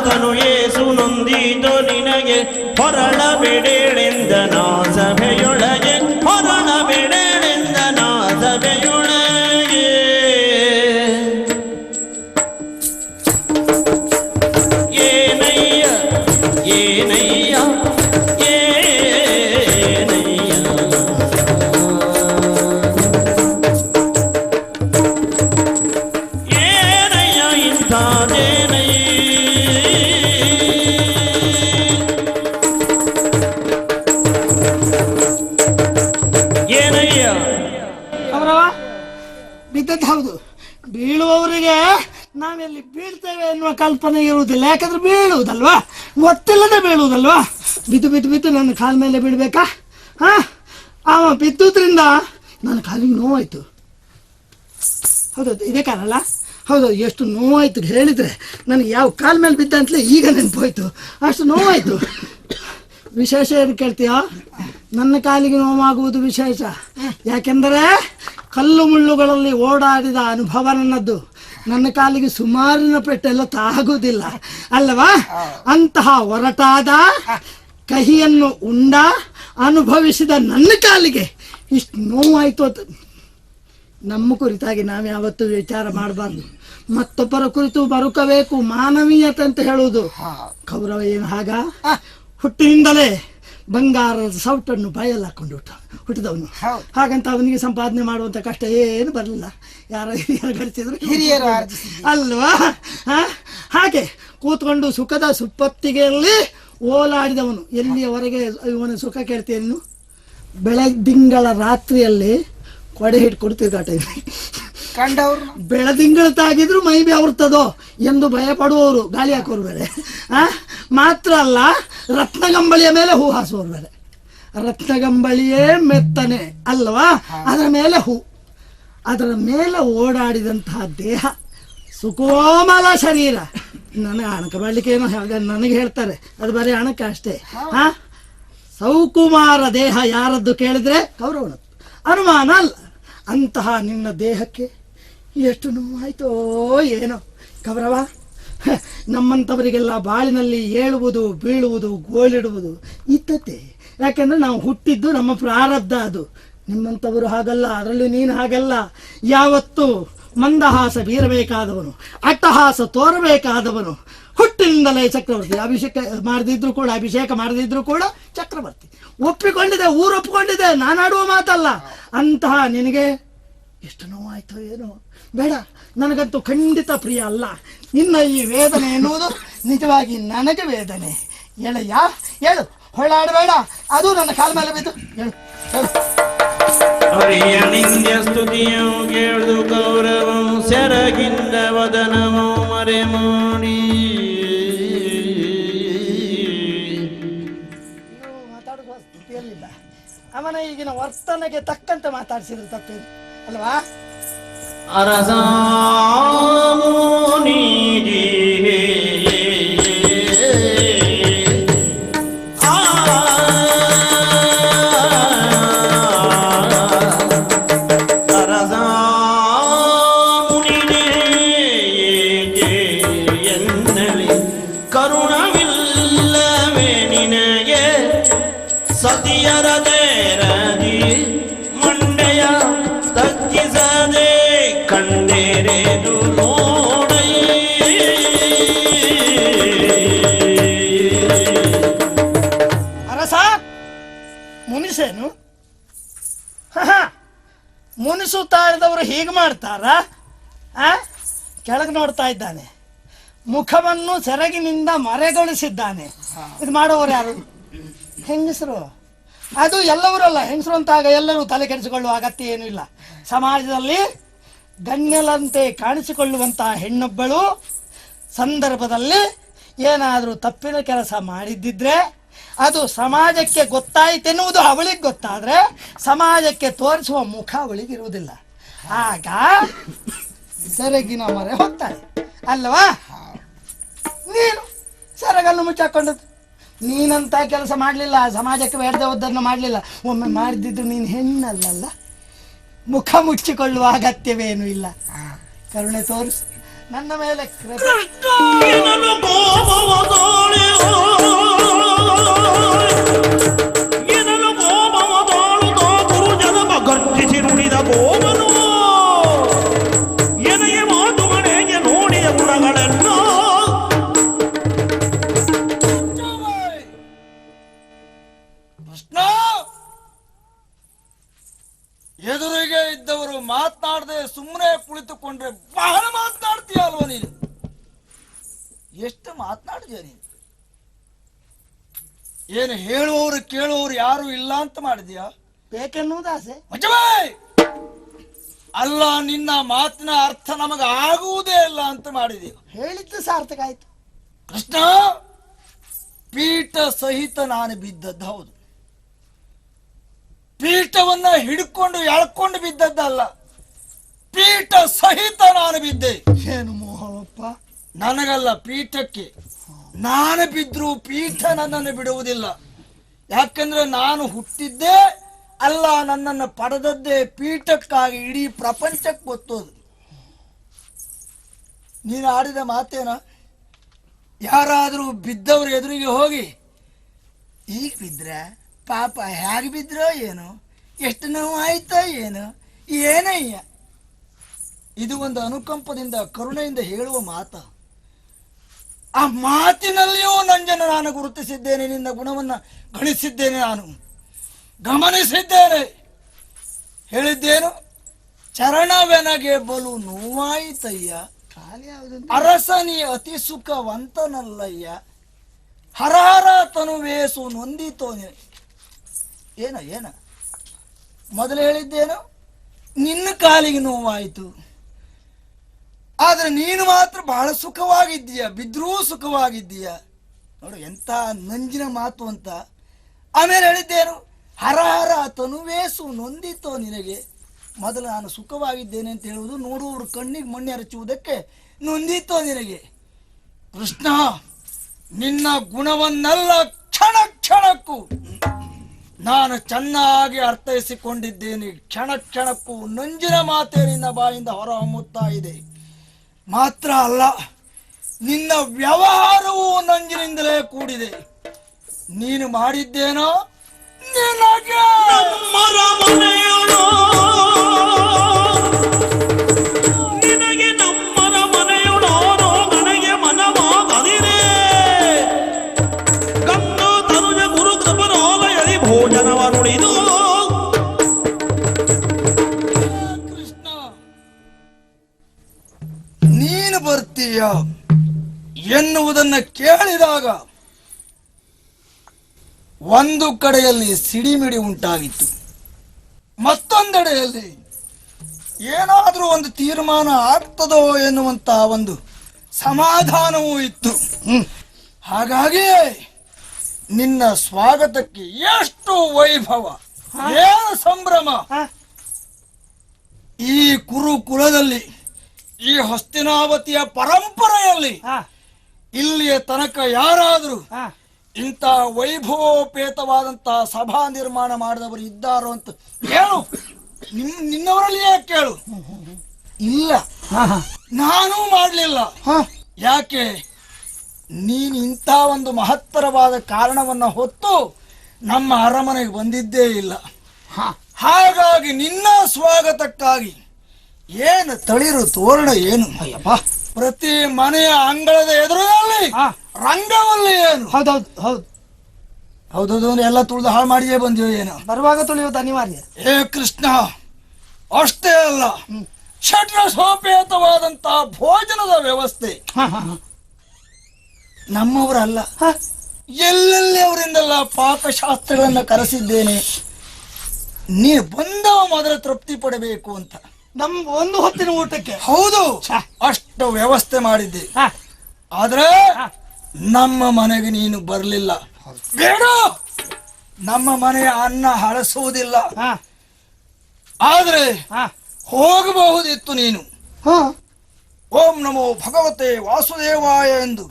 ಭರತನು ಏಸು ನೊಂದಿತು ನಿನಗೆ ಹೊರಳ ಬಿಡೇಳೆಂದ ನಾ ಸಭೆಯೊಳಗೆ ಹೊರಳ ಬಿಡೇಳೆಂದ ನಾ ಸಭೆಯೊಳಗೆ ಏನಯ್ಯ ಏನಯ್ಯ ಬಿದ್ದದ್ದು ಹೌದು. ಬೀಳುವವರಿಗೆ ನಾವೆಲ್ಲಿ ಬೀಳ್ತೇವೆ ಎನ್ನುವ ಕಲ್ಪನೆ ಇರುವುದಿಲ್ಲ. ಯಾಕಂದ್ರೆ ಬೀಳುವುದಲ್ವಾ, ಗೊತ್ತಿಲ್ಲದೆ ಬೀಳುವುದಲ್ವಾ. ಬಿದ್ದು ಬಿದ್ದು ಬಿದ್ದು ನನ್ನ ಕಾಲ ಮೇಲೆ ಬೀಳ್ಬೇಕಾ? ಅವ ಬಿದ್ದುದ್ರಿಂದ ನನ್ನ ಕಾಲಿಗೆ ನೋವಾಯ್ತು. ಹೌದೌದು, ಇದೇ ಕಾಲಲ್ಲ. ಹೌದು, ಎಷ್ಟು ನೋವಾಯ್ತು ಹೇಳಿದ್ರೆ ನನಗೆ ಯಾವ ಕಾಲ ಮೇಲೆ ಬಿದ್ದ ಅಂತಲೇ ಈಗ ನೆನಪೋಯ್ತು. ಅಷ್ಟು ನೋವಾಯ್ತು. ವಿಶೇಷ ಏನು ಕೇಳ್ತೀಯ? ನನ್ನ ಕಾಲಿಗೆ ನೋವಾಗುವುದು ವಿಶೇಷ. ಯಾಕೆಂದರೆ ಕಲ್ಲು ಮುಳ್ಳುಗಳಲ್ಲಿ ಓಡಾಡಿದ ಅನುಭವ ನನ್ನದ್ದು. ನನ್ನ ಕಾಲಿಗೆ ಸುಮಾರಿನ ಪೆಟ್ಟೆಲ್ಲ ತಾಗುವುದಿಲ್ಲ ಅಲ್ಲವಾ? ಅಂತಹ ಒರಟಾದ ಕಹಿಯನ್ನು ಉಂಡ ಅನುಭವಿಸಿದ ನನ್ನ ಕಾಲಿಗೆ ಇಷ್ಟು ನೋವಾಯಿತು ಅಂತ ನಮ್ಮ ಕುರಿತಾಗಿ ನಾವು ಯಾವತ್ತೂ ವಿಚಾರ ಮಾಡಬಾರ್ದು. ಮತ್ತೊಬ್ಬರ ಕುರಿತು ಬರುಕಬೇಕು, ಮಾನವೀಯತೆ ಅಂತ ಹೇಳುವುದು. ಕೌರವ ಏನು ಹಾಗ? ಹುಟ್ಟಿನಿಂದಲೇ ಬಂಗಾರದ ಸೌಟನ್ನು ಬಾಯಲ್ಲಿ ಹಾಕೊಂಡು ಹುಟ್ಟಿದವನು. ಹಾಗಂತ ಅವನಿಗೆ ಸಂಪಾದನೆ ಮಾಡುವಂತ ಕಷ್ಟ ಏನು ಬರಲಿಲ್ಲ. ಯಾರ ಹಿರಿಯರು ಗಳಿಸಿದ್ರು ಹಿರಿಯರು ಅಲ್ವಾ? ಹಾಗೆ ಕೂತ್ಕೊಂಡು ಸುಖದ ಸುಪ್ಪತ್ತಿಗೆಯಲ್ಲಿ ಓಲಾಡಿದವನು. ಎಲ್ಲಿಯವರೆಗೆ ಇವನ ಸುಖ ಕೇಳ್ತೇನು? ಬೆಳದಿಂಗಳ ರಾತ್ರಿಯಲ್ಲಿ ಕೊಡೆ ಹಿಡ್ಕೊಂಡು ತಿರುಗಾಟ ಕಂಡವ್ರು. ಬೆಳದಿಂಗಳ ತಾಗಿದ್ರು ಮೈ ಬೆವರ್ತದೋ ಎಂದು ಭಯಪಡುವವರು, ಗಾಳಿ ಹಾಕೋರು ಬೇರೆ. ಮಾತ್ರ ಅಲ್ಲ, ರತ್ನಗಂಬಳಿಯ ಮೇಲೆ ಹೂ ಹಾಸುವವರು ಬೇರೆ. ರತ್ನಗಂಬಳಿಯೇ ಮೆತ್ತನೆ ಅಲ್ವಾ, ಅದರ ಮೇಲೆ ಹೂ. ಅದರ ಮೇಲೆ ಓಡಾಡಿದಂತಹ ದೇಹ, ಸುಕೋಮಲ ಶರೀರ. ನನಗೆ ಅಣಕ ಮಾಡಲಿಕ್ಕೆ ಏನೋ ನನಗೆ ಹೇಳ್ತಾರೆ, ಅದು ಬರೀ ಅಣಕ ಅಷ್ಟೇ. ಸೌಕುಮಾರ ದೇಹ ಯಾರದ್ದು ಕೇಳಿದ್ರೆ ಕೌರವನದ್ದು, ಅನುಮಾನ ಅಲ್ಲ. ಅಂತಹ ನಿನ್ನ ದೇಹಕ್ಕೆ ಎಷ್ಟು ನೋವಾಯ್ತೋ ಏನೋ ಕೌರವ. ನಮ್ಮಂಥವರಿಗೆಲ್ಲ ಬಾಳಿನಲ್ಲಿ ಏಳುವುದು ಬೀಳುವುದು ಗೋಳಿಡುವುದು ಇದ್ದದ್ದೇ. ಯಾಕೆಂದ್ರೆ ನಾವು ಹುಟ್ಟಿದ್ದು ನಮ್ಮ ಪ್ರಾರಬ್ಧ ಅದು. ನಿಮ್ಮಂಥವರು ಹಾಗಲ್ಲ, ಅದರಲ್ಲೂ ನೀನು ಹಾಗಲ್ಲ. ಯಾವತ್ತು ಮಂದಹಾಸ ಬೀರಬೇಕಾದವನು, ಅಟ್ಟಹಾಸ ತೋರಬೇಕಾದವನು, ಹುಟ್ಟಿನಿಂದಲೇ ಚಕ್ರವರ್ತಿ. ಅಭಿಷೇಕ ಮಾಡದಿದ್ರು ಕೂಡ ಚಕ್ರವರ್ತಿ. ಒಪ್ಪಿಕೊಂಡಿದೆ, ಊರು ಒಪ್ಪಿಕೊಂಡಿದೆ, ನಾನಾಡುವ ಮಾತಲ್ಲ. ಅಂತಹ ನಿನಗೆ ಎಷ್ಟು ನೋವಾಯ್ತೋ ಏನೋ. ಬೇಡ, ನನಗಂತೂ ಖಂಡಿತ ಪ್ರಿಯ ಅಲ್ಲ ನಿನ್ನ ಈ ವೇದನೆ ಎನ್ನುವುದು. ನಿಜವಾಗಿ ನನಗೆ ವೇದನೆ. ಹೇಳಯ್ಯ, ಹೇಳು, ಹೊಳ್ಳಾಡಬೇಡ. ಅದು ನನ್ನ ಕಾಲ ಮೇಲೆ ಬಿದ್ದು ಹೇಳು, ಹೇಳು. ಹರಿಯ ನಿಂದ್ಯ ಸ್ತುತಿಯು ಕೇಳು ಕೌರವ ಸೆರಗಿಂದ ವದನವು ಮರೆ ಮಾಡಿ. ಮಾತಾಡುವ ಸ್ಥಿತಿಯಲ್ಲಿಲ್ಲ. ಅವನ ಈಗಿನ ವರ್ತನೆಗೆ ತಕ್ಕಂತೆ ಮಾತಾಡಿಸಿದ್ರು ತಪ್ಪೇನು ಅಲ್ವಾ? ಅರಸ ಕರುಣವಿಲ್ಲವೇ ನಿನಗೆ ಸತಿಯರದೇರದಿ ಮಂಡೆಯ ತಗ್ಗಿಸದೆ ಕಂಡೆರೆದು ನೋಡೈ. ಅರಸ ಮುನಿಸೇನು? ಮುನಿಸುತ್ತಾ ಇದ್ದವರು ಹೀಗೆ ಮಾಡ್ತಾರ? ಕೆಳಗೆ ನೋಡ್ತಾ ಇದ್ದಾನೆ, ಮುಖವನ್ನು ಸೆರಗಿನಿಂದ ಮರೆಗೊಳಿಸಿದ್ದಾನೆ. ಇದು ಮಾಡುವವರು ಯಾರು? ಹೆಂಗಸರು. ಅದು ಎಲ್ಲವರಲ್ಲ, ಹೆಂಗಸರು ಅಂತಾಗ ಎಲ್ಲರೂ ತಲೆ ಕೆಡಿಸಿಕೊಳ್ಳುವ ಅಗತ್ಯ ಏನೂ ಇಲ್ಲ. ಸಮಾಜದಲ್ಲಿ ಗಣ್ಯಲಂತೆ ಕಾಣಿಸಿಕೊಳ್ಳುವಂತಹ ಹೆಣ್ಣೊಬ್ಬಳು ಸಂದರ್ಭದಲ್ಲಿ ಏನಾದರೂ ತಪ್ಪಿನ ಕೆಲಸ ಮಾಡಿದ್ದಿದ್ರೆ ಅದು ಸಮಾಜಕ್ಕೆ ಗೊತ್ತಾಯ್ತೆನ್ನುವುದು ಅವಳಿಗೆ ಗೊತ್ತಾದ್ರೆ ಸಮಾಜಕ್ಕೆ ತೋರಿಸುವ ಮುಖ ಅವಳಿಗಿರುವುದಿಲ್ಲ. ಆಗ ಸೆರಗಿನ ಮೊರೆ ಹೋಗ್ತಾಳೆ ಅಲ್ವಾ? ನೀನು ಸೆರಗನ್ನು ಮುಚ್ಚಾಕೊಂಡದ್ದು. ನೀನಂತ ಕೆಲಸ ಮಾಡಲಿಲ್ಲ, ಸಮಾಜಕ್ಕೆ ಬೇಡದೆ ಹೋದ್ದನ್ನು ಮಾಡಲಿಲ್ಲ. ಒಮ್ಮೆ ಮಾಡಿದ್ದು ನೀನು ಹೆಣ್ಣಲ್ಲ, ಮುಖ ಮುಚ್ಚಿಕೊಳ್ಳುವ ಅಗತ್ಯವೇನು ಇಲ್ಲ. ಕರುಣೆ ತೋರಿಸು, ನನ್ನ ಮೇಲೆ ಕೃಪೆ. ಎನ್ನಲು ಕೋಪವ ತಾಳೆಯೋ, ಎನ್ನಲು ಕೋಪವ ತಾಳುತ್ತಾ ಗುರುಜನಮ ಗರ್ಜಿಸಿ ನುಡಿದ ಗೋಮನು ಎನೆಯ ಮಾತುಗಳಿಗೆ ನೋಡಿದ ಗುಣಗಳೆಲ್ಲ ಕೃಷ್ಣ, ಎದುರಿಗೆ ಇದ್ದವರು ಮಾತನಾಡದೆ ಸುಮ್ಮನೆ ಕುಳಿತುಕೊಂಡ್ರೆ ಬಹಳ ಮಾತನಾಡ್ತೀಯ ಅಲ್ವ ನೀನು? ಎಷ್ಟು ಮಾತನಾಡಿದ್ಯಾ ನೀನು? ಏನು ಹೇಳುವವರು ಕೇಳುವವರು ಯಾರು ಇಲ್ಲ ಅಂತ ಮಾಡಿದ್ಯಾ? ಬೇಕೆನ್ನುವುದು ಆಸೆ. ಮಜಬಾಯ್ ಅಲ್ಲ, ನಿನ್ನ ಮಾತಿನ ಅರ್ಥ ನಮಗ ಆಗುವುದೇ ಇಲ್ಲ ಅಂತ ಮಾಡಿದೀಯ. ಹೇಳಿದ್ದು ಸಾರ್ಥಕ ಆಯ್ತು. ಕೃಷ್ಣ, ಪೀಠ ಸಹಿತ ನಾನು ಬಿದ್ದದ್ದು ಹೌದು. ಪೀಠವನ್ನ ಹಿಡ್ಕೊಂಡು ಎಳ್ಕೊಂಡು ಬಿದ್ದದ್ದಲ್ಲ, ಪೀಠ ಸಹಿತ ನಾನು ಬಿದ್ದೆ. ಏನು ಮೋಹನಪ್ಪ? ನನಗಲ್ಲ, ಪೀಠಕ್ಕೆ. ನಾನು ಬಿದ್ರು ಪೀಠ ನನ್ನನ್ನು ಬಿಡುವುದಿಲ್ಲ. ಯಾಕಂದ್ರೆ ನಾನು ಹುಟ್ಟಿದ್ದೇ ಅಲ್ಲ, ನನ್ನನ್ನು ಪಡೆದದ್ದೇ ಪೀಠಕ್ಕಾಗಿ. ಇಡೀ ಪ್ರಪಂಚಕ್ಕೆ ಗೊತ್ತೋದು. ನೀನು ಆಡಿದ ಮಾತೇನ? ಯಾರಾದರೂ ಬಿದ್ದವ್ರ ಎದುರಿಗೆ ಹೋಗಿ ಈಗ ಬಿದ್ರ ಪಾಪ ಹೇಗೆ ಬಿದ್ರೋ ಏನು, ಎಷ್ಟು ನೋವು ಆಯ್ತಾ ಏನು, ಏನಯ್ಯ, ಇದು ಒಂದು ಅನುಕಂಪದಿಂದ ಕರುಣೆಯಿಂದ ಹೇಳುವ ಮಾತ. ಆ ಮಾತಿನಲ್ಲಿಯೂ ನಂಜನ್ನು ನಾನು ಗುರುತಿಸಿದ್ದೇನೆ, ನಿನ್ನ ಗುಣವನ್ನ ಗಣಿಸಿದ್ದೇನೆ, ನಾನು ಗಮನಿಸಿದ್ದೇನೆ. ಹೇಳಿದ್ದೇನು? ಚರಣವೆನಗೆ ಬಲು ನೋವಾಯಿತಯ್ಯ, ಅರಸನಿ ಅತಿ ಸುಖವಂತನಲ್ಲಯ್ಯ, ಹರಹರ ತನುವೇಸು ನೊಂದಿತೋ. ಏನ ಮೊದಲು ಹೇಳಿದ್ದೇನು? ನಿನ್ನ ಕಾಲಿಗೆ ನೋವಾಯಿತು, ಆದ್ರೆ ನೀನು ಮಾತ್ರ ಬಹಳ ಸುಖವಾಗಿದ್ದೀಯ, ಬಿದ್ರೂ ಸುಖವಾಗಿದ್ದೀಯ. ನೋಡು ಎಂತ ನಂಜಿನ ಮಾತು ಅಂತ. ಆಮೇಲೆ ಹೇಳಿದ್ದೇನು? ಹರಹರ ತನುವೇಸು ನೊಂದಿತೋ ನಿನಗೆ. ಮೊದಲು ನಾನು ಸುಖವಾಗಿದ್ದೇನೆ ಅಂತ ಹೇಳುವುದು ನೋಡುವವರು ಕಣ್ಣಿಗೆ ಮಣ್ಣೆ ಹರಚುವುದಕ್ಕೆ ನೊಂದಿತೋ ನಿನಗೆ. ಕೃಷ್ಣ, ನಿನ್ನ ಗುಣವನ್ನೆಲ್ಲ ಕ್ಷಣ ಕ್ಷಣಕ್ಕೂ ನಾನು ಚೆನ್ನಾಗಿ ಅರ್ಥೈಸಿಕೊಂಡಿದ್ದೇನೆ. ಕ್ಷಣ ಕ್ಷಣಕ್ಕೂ ನಂಜಿನ ಮಾತೇ ನಿನ್ನ ಬಾಯಿಂದ ಹೊರಹೊಮ್ಮುತ್ತಾ ಇದೆ. ಮಾತ್ರ ಅಲ್ಲ, ನಿನ್ನ ವ್ಯವಹಾರವೂ ನಂಜಿನಿಂದಲೇ ಕೂಡಿದೆ. ನೀನು ಮಾಡಿದ್ದೇನೋ ನಿನಗೆ ನಮ್ಮರ ಮನೆಯೊಳೋ, ನಿನಗೆ ನಮ್ಮರ ಮನೆಯೊಳೋ ನನಗೆ ಮನವಾಗದಿರೇ. ಗಂಗಾ ತನುಜ ಗುರು ಕೃಪರೋಗಯದಿ ಭೋಜನವ ನುಡಿದು. ಕೃಷ್ಣ, ನೀನು ಬರ್ತೀಯ ಎನ್ನುವುದನ್ನ ಕೇಳಿದಾಗ ಒಂದು ಕಡೆಯಲ್ಲಿ ಸಿಡಿಮಿಡಿ ಉಂಟಾಗಿತ್ತು, ಮತ್ತೊಂದೆಡೆಯಲ್ಲಿ ಏನಾದರೂ ಒಂದು ತೀರ್ಮಾನ ಆಗ್ತದೋ ಎನ್ನುವಂತಹ ಒಂದು ಸಮಾಧಾನವೂ ಇತ್ತು. ಹಾಗಾಗಿ ನಿನ್ನ ಸ್ವಾಗತಕ್ಕೆ ಎಷ್ಟು ವೈಭವ, ಏನು ಸಂಭ್ರಮ. ಈ ಕುರುಕುಲದಲ್ಲಿ, ಈ ಹಸ್ತಿನಾವತಿಯ ಪರಂಪರೆಯಲ್ಲಿ ಇಲ್ಲಿಯ ತನಕ ಯಾರಾದರೂ ಇಂಥ ವೈಭವೋಪೇತವಾದಂತಹ ಸಭಾ ನಿರ್ಮಾಣ ಮಾಡಿದವರು ಇದ್ದಾರೋ ಅಂತ ಕೇಳು. ನಿನ್ನವರಲ್ಲಿಯೇ ಕೇಳು. ಇಲ್ಲ, ನಾನೂ ಮಾಡಲಿಲ್ಲ. ಯಾಕೆ? ನೀನು ಇಂಥ ಒಂದು ಮಹತ್ತರವಾದ ಕಾರಣವನ್ನ ಹೊತ್ತು ನಮ್ಮ ಅರಮನೆಗೆ ಬಂದಿದ್ದೇ ಇಲ್ಲ. ಹಾಗಾಗಿ ನಿನ್ನ ಸ್ವಾಗತಕ್ಕಾಗಿ ಏನು ತಳಿರು ತೋರಣ ಏನು, ಪ್ರತಿ ಮನೆಯ ಅಂಗಳದ ಎದುರಿನಲ್ಲಿ ರಂಗವಲ್ಲಿ ಏನು. ಹೌದೌದು ಹೌದು ಹೌದೌದು, ಎಲ್ಲ ತುಳಿದು ಹಾಳು ಮಾಡಿಯೇ ಬಂದಿವೆ ಏನು. ಬರುವಾಗ ತುಳಿಯೋದು ಅನಿವಾರ್ಯ. ಏ ಕೃಷ್ಣ, ಅಷ್ಟೇ ಅಲ್ಲ, ಷಡ್ರಸೋಪೇತವಾದಂತಹ ಭೋಜನದ ವ್ಯವಸ್ಥೆ ನಮ್ಮವರಲ್ಲ. ಎಲ್ಲೆಲ್ಲಿ ಅವರಿಂದೆಲ್ಲ ಪಾಕಶಾಸ್ತ್ರಗಳನ್ನ ಕರೆಸಿದ್ದೇನೆ. ನೀನು ಬಂದವ ಮೊದಲ ತೃಪ್ತಿ ಪಡಬೇಕು ಅಂತ. ನಮ್ ಒಂದು ಹೊತ್ತಿನ ಊಟಕ್ಕೆ ಹೌದು, ಅಷ್ಟು ವ್ಯವಸ್ಥೆ ಮಾಡಿದ್ದೆ. ಆದ್ರೆ ನಮ್ಮ ಮನೆಗೆ ನೀನು ಬರಲಿಲ್ಲ. ಬೇಡ, ನಮ್ಮ ಮನೆಯ ಅನ್ನ ಹಳಸುವುದಿಲ್ಲ. ಆದ್ರೆ ಹೋಗಬಹುದಿತ್ತು ನೀನು. ಓಂ ನಮೋ ಭಗವತೆ ವಾಸುದೇವಾಯ ಎಂದು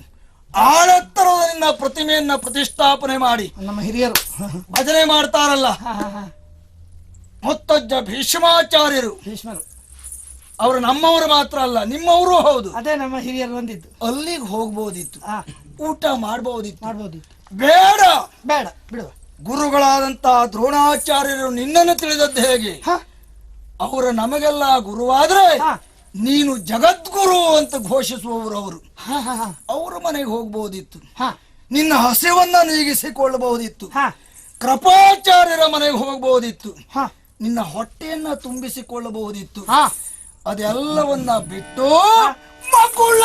ಆಳೆತ್ತರದ ನಿನ್ನ ಪ್ರತಿಮೆಯನ್ನ ಪ್ರತಿಷ್ಠಾಪನೆ ಮಾಡಿ ನಮ್ಮ ಹಿರಿಯರು ಭಜನೆ ಮಾಡ್ತಾರಲ್ಲ, ಮುತ್ತಜ್ಜ ಭೀಷ್ಮಾಚಾರ್ಯರು, ಅವರು ನಮ್ಮವರು ಮಾತ್ರ ಅಲ್ಲ, ನಿಮ್ಮವರು ಹೌದು. ಅದೇ ನಮ್ಮ ಹಿರಿಯರು ಬಂದಿದ್ದು. ಅಲ್ಲಿಗೆ ಹೋಗ್ಬೋದಿತ್ತು, ಊಟ ಮಾಡ್ಬೋದಿತ್ತು. ಮಾಡ್ಬೋದಿತ್ತು. ಬೇಡ ಬೇಡ ಬಿಡುವ. ಗುರುಗಳಾದಂತಹ ದ್ರೋಣಾಚಾರ್ಯರು ನಿನ್ನನ್ನು ತಿಳಿದದ್ದು ಹೇಗೆ? ಅವರ ನಮಗೆಲ್ಲ ಗುರುವಾದ್ರೆ ನೀನು ಜಗದ್ಗುರು ಅಂತ ಘೋಷಿಸುವವರು ಅವರು. ಅವರ ಮನೆಗೆ ಹೋಗ್ಬೋದಿತ್ತು, ನಿನ್ನ ಹಸಿವನ್ನ ನೀಗಿಸಿಕೊಳ್ಳಬಹುದಿತ್ತು. ಕೃಪಾಚಾರ್ಯರ ಮನೆಗೆ ಹೋಗ್ಬೋದಿತ್ತು, ನಿನ್ನ ಹೊಟ್ಟೆಯನ್ನ ತುಂಬಿಸಿಕೊಳ್ಳಬಹುದಿತ್ತು. ಅದೆಲ್ಲವನ್ನ ಬಿಟ್ಟು ಮಗುಳ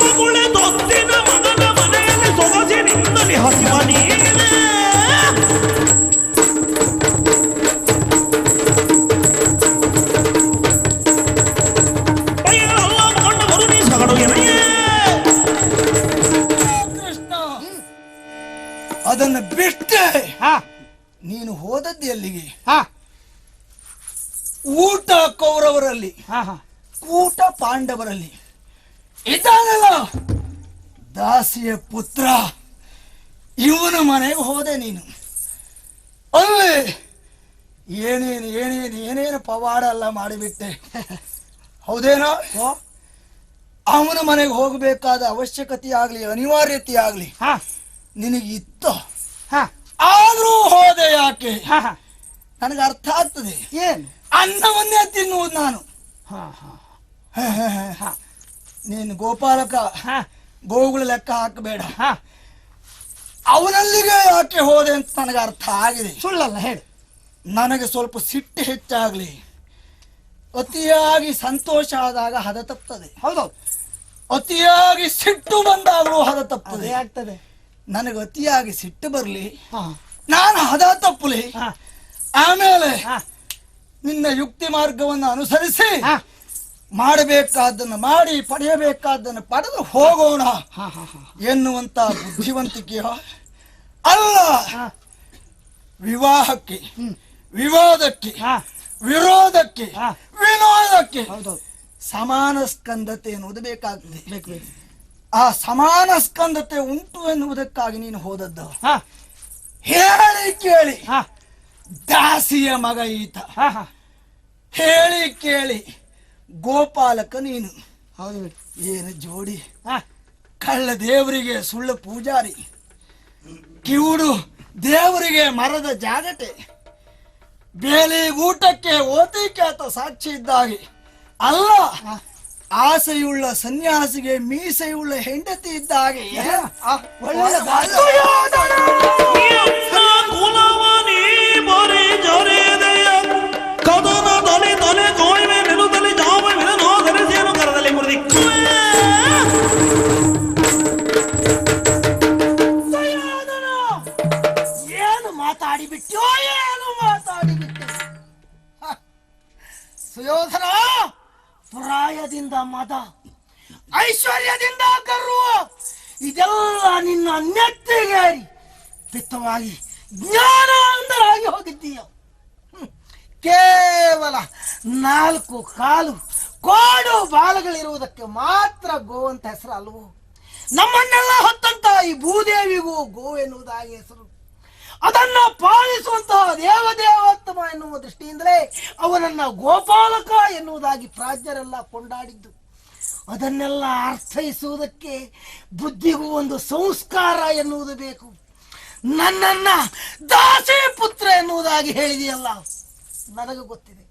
ಮಗುಳೆ ದೊತ್ತಿನ ಮಗನ ಮನೆಯಲ್ಲಿ ಸೊಗಸಿನಿಂದಲೇ ಹಸಿವ ನೀನೆ. ಅದನ್ನು ಬಿಟ್ಟೆ ನೀನು ಹೋದದ್ದು ಎಲ್ಲಿಗೆ? ಊಟ ಕೌರವರಲ್ಲಿ, ಕೂಟ ಪಾಂಡವರಲ್ಲಿ ಇದ್ದಾನಲ್ಲ ದಾಸಿಯ ಪುತ್ರ, ಇವನ ಮನೆಗೆ ಹೋದೆ ನೀನು. ಅಲ್ಲಿ ಏನೇನು ಪವಾಡ ಎಲ್ಲ ಮಾಡಿಬಿಟ್ಟೆ, ಹೌದೇನೋ? ಅವನ ಮನೆಗೆ ಹೋಗಬೇಕಾದ ಅವಶ್ಯಕತೆ ಆಗ್ಲಿ ಅನಿವಾರ್ಯತೆ ಆಗ್ಲಿ ನಿನಗಿತ್ತು, ಆದ್ರೂ ಹೋದೆ ಯಾಕೆ? ನನಗೆ ಅರ್ಥ ಆಗ್ತದೆ. ಏನು? ಅನ್ನವನ್ನೇ ತಿನ್ನುವುದು ನಾನು. ನೀನು ಗೋಪಾಲಕ, ಗೋವುಗಳ ಲೆಕ್ಕ ಹಾಕಬೇಡ. ಅವನಲ್ಲಿಗೆ ಯಾಕೆ ಹೋದೆ ಅಂತ ನನಗೆ ಅರ್ಥ ಆಗಿದೆ. ಸುಳ್ಳಲ್ಲ ಹೇಳಿ. ನನಗೆ ಸ್ವಲ್ಪ ಸಿಟ್ಟು ಹೆಚ್ಚಾಗ್ಲಿ, ಅತಿಯಾಗಿ ಸಂತೋಷ ಆದಾಗ ಹದ ತಪ್ಪುತ್ತದೆ. ಹೌದೌದು. ಅತಿಯಾಗಿ ಸಿಟ್ಟು ಬಂದಾಗಲೂ ಹದ ತಪ್ಪುತ್ತದೆ. ಆಗ್ತದೆ. ನನಗೆ ಅತಿಯಾಗಿ ಸಿಟ್ಟು ಬರ್ಲಿ, ನಾನು ಹದ ತಪ್ಪಲಿ, ಆಮೇಲೆ ನಿನ್ನ ಯುಕ್ತಿ ಮಾರ್ಗವನ್ನು ಅನುಸರಿಸಿ ಮಾಡಬೇಕಾದ್ದನ್ನು ಮಾಡಿ ಪಡೆಯಬೇಕಾದ್ದನ್ನು ಪಡೆದು ಹೋಗೋಣ ಎನ್ನುವಂತ ಬುದ್ಧಿವಂತಿಕೆಯ ಅಲ್ಲ. ವಿವಾಹಕ್ಕೆ, ವಿವಾದಕ್ಕೆ, ವಿರೋಧಕ್ಕೆ, ವಿನೋದಕ್ಕೆ ಸಮಾನ ಸ್ಕಂದತೆ ಎನ್ನುವುದು ಬೇಕಾಗ್ತದೆ. ಆ ಸಮಾನ ಸ್ಕಂದತೆ ಉಂಟು ಎನ್ನುವುದಕ್ಕಾಗಿ ನೀನು ಹೋದದ್ದು. ಹೇಳಿ ಕೇಳಿ ದಾಸಿಯ ಮಗ ಈತ, ಹೇಳಿ ಕೇಳಿ ಗೋಪಾಲಕ ನೀನು. ಏನು ಜೋಡಿ! ಕಳ್ಳ ದೇವರಿಗೆ ಸುಳ್ಳು ಪೂಜಾರಿ, ಕಿವುಡು ದೇವರಿಗೆ ಮರದ ಜಾಗಟೆ, ಬೇಲಿ ಊಟಕ್ಕೆ ಓತಿಕ್ಯಾತ ಸಾಕ್ಷಿ ಇದ್ದಾಗೆ ಅಲ್ಲ, ಆಸೆಯುಳ್ಳ ಸನ್ಯಾಸಿಗೆ ಮೀಸೆಯುಳ್ಳ ಹೆಂಡತಿ ಇದ್ದಾಗೆ. ಕದನ ತಲೆ ತಲೆ ಗೋಯ್ವೆ ನಿರುತಲೆ ಜಾವ ವಿರನೋ ಧರಿಸೇನು ಕರದಲ್ಲಿ ಮುರಿದಿಕ್ಕು. ಏನು ಮಾತಾಡಿಬಿಟ್ಟೋ, ಏನು ಮಾತಾಡಿಬಿಟ್ಟು. ಸುಯೋಧನ, ಪ್ರಾಯದಿಂದ ಮದ, ಐಶ್ವರ್ಯದಿಂದ ಗರ್ವ, ಇದೆಲ್ಲ ನಿನ್ನ ನೆತ್ತಿಗೇರಿ ಪಿತ್ತವಾಗಿ ಜ್ಞಾನಾಂಧರಾಗಿ ಹೋಗಿದ್ದೀಯ. ಕೇವಲ 4 ಕಾಲು ಕೋಡು ಬಾಲಗಳಿರುವುದಕ್ಕೆ ಮಾತ್ರ ಗೋ ಅಂತ ಹೆಸರು ಅಲ್ವೋ? ನಮ್ಮನ್ನೆಲ್ಲ ಹೊತ್ತಂತ ಈ ಭೂದೇವಿಗೂ ಗೋ ಎನ್ನುವುದಾಗಿ ಹೆಸರು. ಅದನ್ನ ಪಾಲಿಸುವಂತಹ ದೇವದೇವೋತ್ತಮ ಎನ್ನುವ ದೃಷ್ಟಿಯಿಂದಲೇ ಅವನನ್ನ ಗೋಪಾಲಕ ಎನ್ನುವುದಾಗಿ ಪ್ರಾಜ್ಞರೆಲ್ಲ ಕೊಂಡಾಡಿದ್ದು. ಅದನ್ನೆಲ್ಲ ಅರ್ಥೈಸುವುದಕ್ಕೆ ಬುದ್ಧಿಗೂ ಒಂದು ಸಂಸ್ಕಾರ ಎನ್ನುವುದು ಬೇಕು. ನನ್ನನ್ನ ದಾಸಿ ಪುತ್ರ ಎನ್ನುವುದಾಗಿ ಹೇಳಿದೆಯಲ್ಲ, ನನಗೆ ಗೊತ್ತಿದೆ.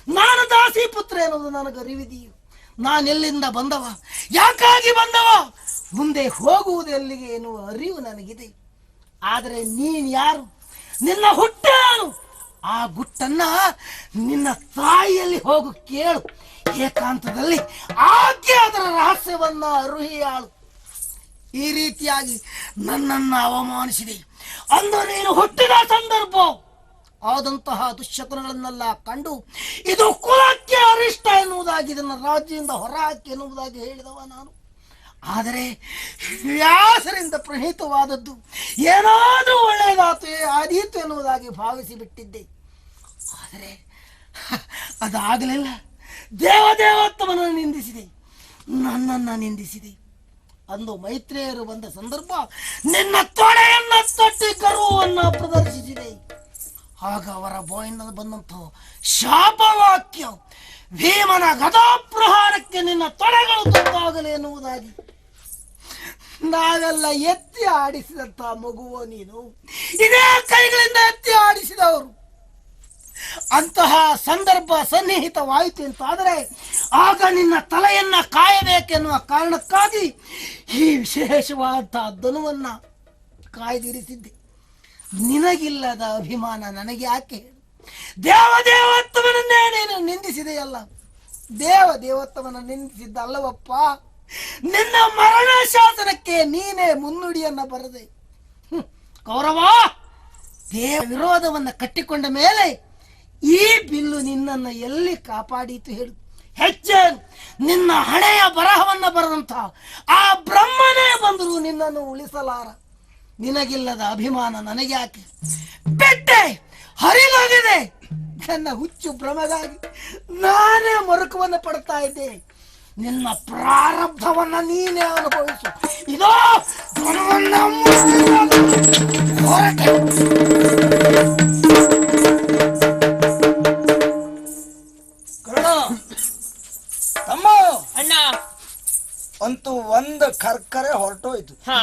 ನಾನು ದಾಸಿ ಪುತ್ರ ಎನ್ನುವುದು ನನಗೆ ಅರಿವಿದೆಯೋ. ನಾನೆಲ್ಲಿಂದ ಬಂದವ, ಯಾಕಾಗಿ ಬಂದವ, ಮುಂದೆ ಹೋಗುವುದು ಎಲ್ಲಿಗೆ ಎನ್ನುವ ಅರಿವು ನನಗಿದೆ. ಆದರೆ ನೀನು ಯಾರು, ನಿನ್ನ ಹುಟ್ಟೇನು, ಆ ಗುಟ್ಟನ್ನ ನಿನ್ನ ತಾಯಿಯಲ್ಲಿ ಹೋಗು ಕೇಳು. ಏಕಾಂತದಲ್ಲಿ ಆಕೆ ಅದರ ರಹಸ್ಯವನ್ನ ಅರುಹಿಯಾಳು. ಈ ರೀತಿಯಾಗಿ ನನ್ನನ್ನು ಅವಮಾನಿಸಿದೆ. ಅಂದು ನೀನು ಹುಟ್ಟಿದ ಸಂದರ್ಭ ಆದಂತಹ ದುಶ್ಶಕುನಗಳನ್ನೆಲ್ಲ ಕಂಡು ಇದು ಕುಲಕ್ಕೆ ಅರಿಷ್ಟ ಎನ್ನುವುದಾಗಿ, ಇದನ್ನು ರಾಜ್ಯದಿಂದ ಹೊರಹಾಕಿ ಎನ್ನುವುದಾಗಿ ಹೇಳಿದವ ನಾನು. ಆದರೆ ವ್ಯಾಸರಿಂದ ಪ್ರಣೀತವಾದದ್ದು ಏನಾದರೂ ಒಳ್ಳೆಯದಾತು ಆದೀತು ಎನ್ನುವುದಾಗಿ ಭಾವಿಸಿ ಬಿಟ್ಟಿದ್ದೆ. ಆದರೆ ಅದಾಗಲಿಲ್ಲ. ದೇವದೇವತ್ವವನ್ನು ನಿಂದಿಸಿದೆ, ನನ್ನನ್ನು ನಿಂದಿಸಿದೆ. ಅಂದು ಮೈತ್ರೇಯರು ಬಂದ ಸಂದರ್ಭ ನಿನ್ನ ತೊಡೆಯನ್ನ ತಟ್ಟಿ ಗರ್ವವನ್ನು ಪ್ರದರ್ಶಿಸಿದೆ. ಆಗ ಅವರ ಬಾಯಿಂದ ಬಂದಂತ ಶಾಪವಾಕ್ಯ, ಭೀಮನ ಗದಾಪ್ರಹಾರಕ್ಕೆ ನಿನ್ನ ತೊಡೆಗಳು ತುತ್ತಾಗಲಿ ಎನ್ನುವುದಾಗಿ. ನಾವೆಲ್ಲ ಎತ್ತಿ ಆಡಿಸಿದಂತ ಮಗುವ ನೀನು ಇದೇ ಕೈಗಳಿಂದ ಎತ್ತಿ ಆಡಿಸಿದವರು. ಅಂತಹ ಸಂದರ್ಭ ಸನ್ನಿಹಿತವಾಯಿತು ಅಂತಾದರೆ ಆಗ ನಿನ್ನ ತಲೆಯನ್ನ ಕಾಯಬೇಕೆನ್ನುವ ಕಾರಣಕ್ಕಾಗಿ ಈ ವಿಶೇಷವಾದಂತಹ ಧನುವನ್ನ ಕಾಯ್ದಿರಿಸಿದ್ದೆ. ನಿನಗಿಲ್ಲದ ಅಭಿಮಾನ ನನಗೆ ಯಾಕೆ? ದೇವದೇವತ್ವವನ್ನೇ ನೀನು ನಿಂದಿಸಿದೆಯಲ್ಲ. ದೇವದೇವತ್ವವನ್ನು ನಿಂದಿಸಿದ್ದಲ್ಲವಪ್ಪ, ನಿನ್ನ ಮರಣ ಶಾಸನಕ್ಕೆ ನೀನೇ ಮುನ್ನುಡಿಯನ್ನ ಬರದೆ. ಕೌರವ, ದೇವ ವಿರೋಧವನ್ನ ಕಟ್ಟಿಕೊಂಡ ಮೇಲೆ ಈ ಬಿಲ್ಲು ನಿನ್ನನ್ನ ಎಲ್ಲಿ ಕಾಪಾಡೀತು ಹೇಳು? ಹೆಚ್ಚೇನು, ನಿನ್ನ ಹಣೆಯ ಬರಹವನ್ನ ಬರೆದಂತ ಆ ಬ್ರಹ್ಮನೇ ಬಂದರೂ ನಿನ್ನನ್ನು ಉಳಿಸಲಾರ. ನಿನಗಿಲ್ಲದ ಅಭಿಮಾನ ನನಗೆ ಯಾಕೆ? ಬೆಟ್ಟೆ ಹರಿಲಾಗಿದೆ. ನನ್ನ ಹುಚ್ಚು ಭ್ರಮೆಗಾಗಿ ನಾನೇ ಮರುಕವನ್ನು ಪಡ್ತಾ ಇದ್ದೆ. ನಿನ್ನ ಪ್ರಾರಬ್ಧವನ್ನ ನೀನೇ ಅನುಭವಿಸು. ಇದೋ ಹೊರಟೆ. ತಮ್ಮ ಅಣ್ಣ, ಅಂತೂ ಒಂದು ಕರ್ಕರೆ ಹೊರಟೋಯ್ತು. ಹಾ,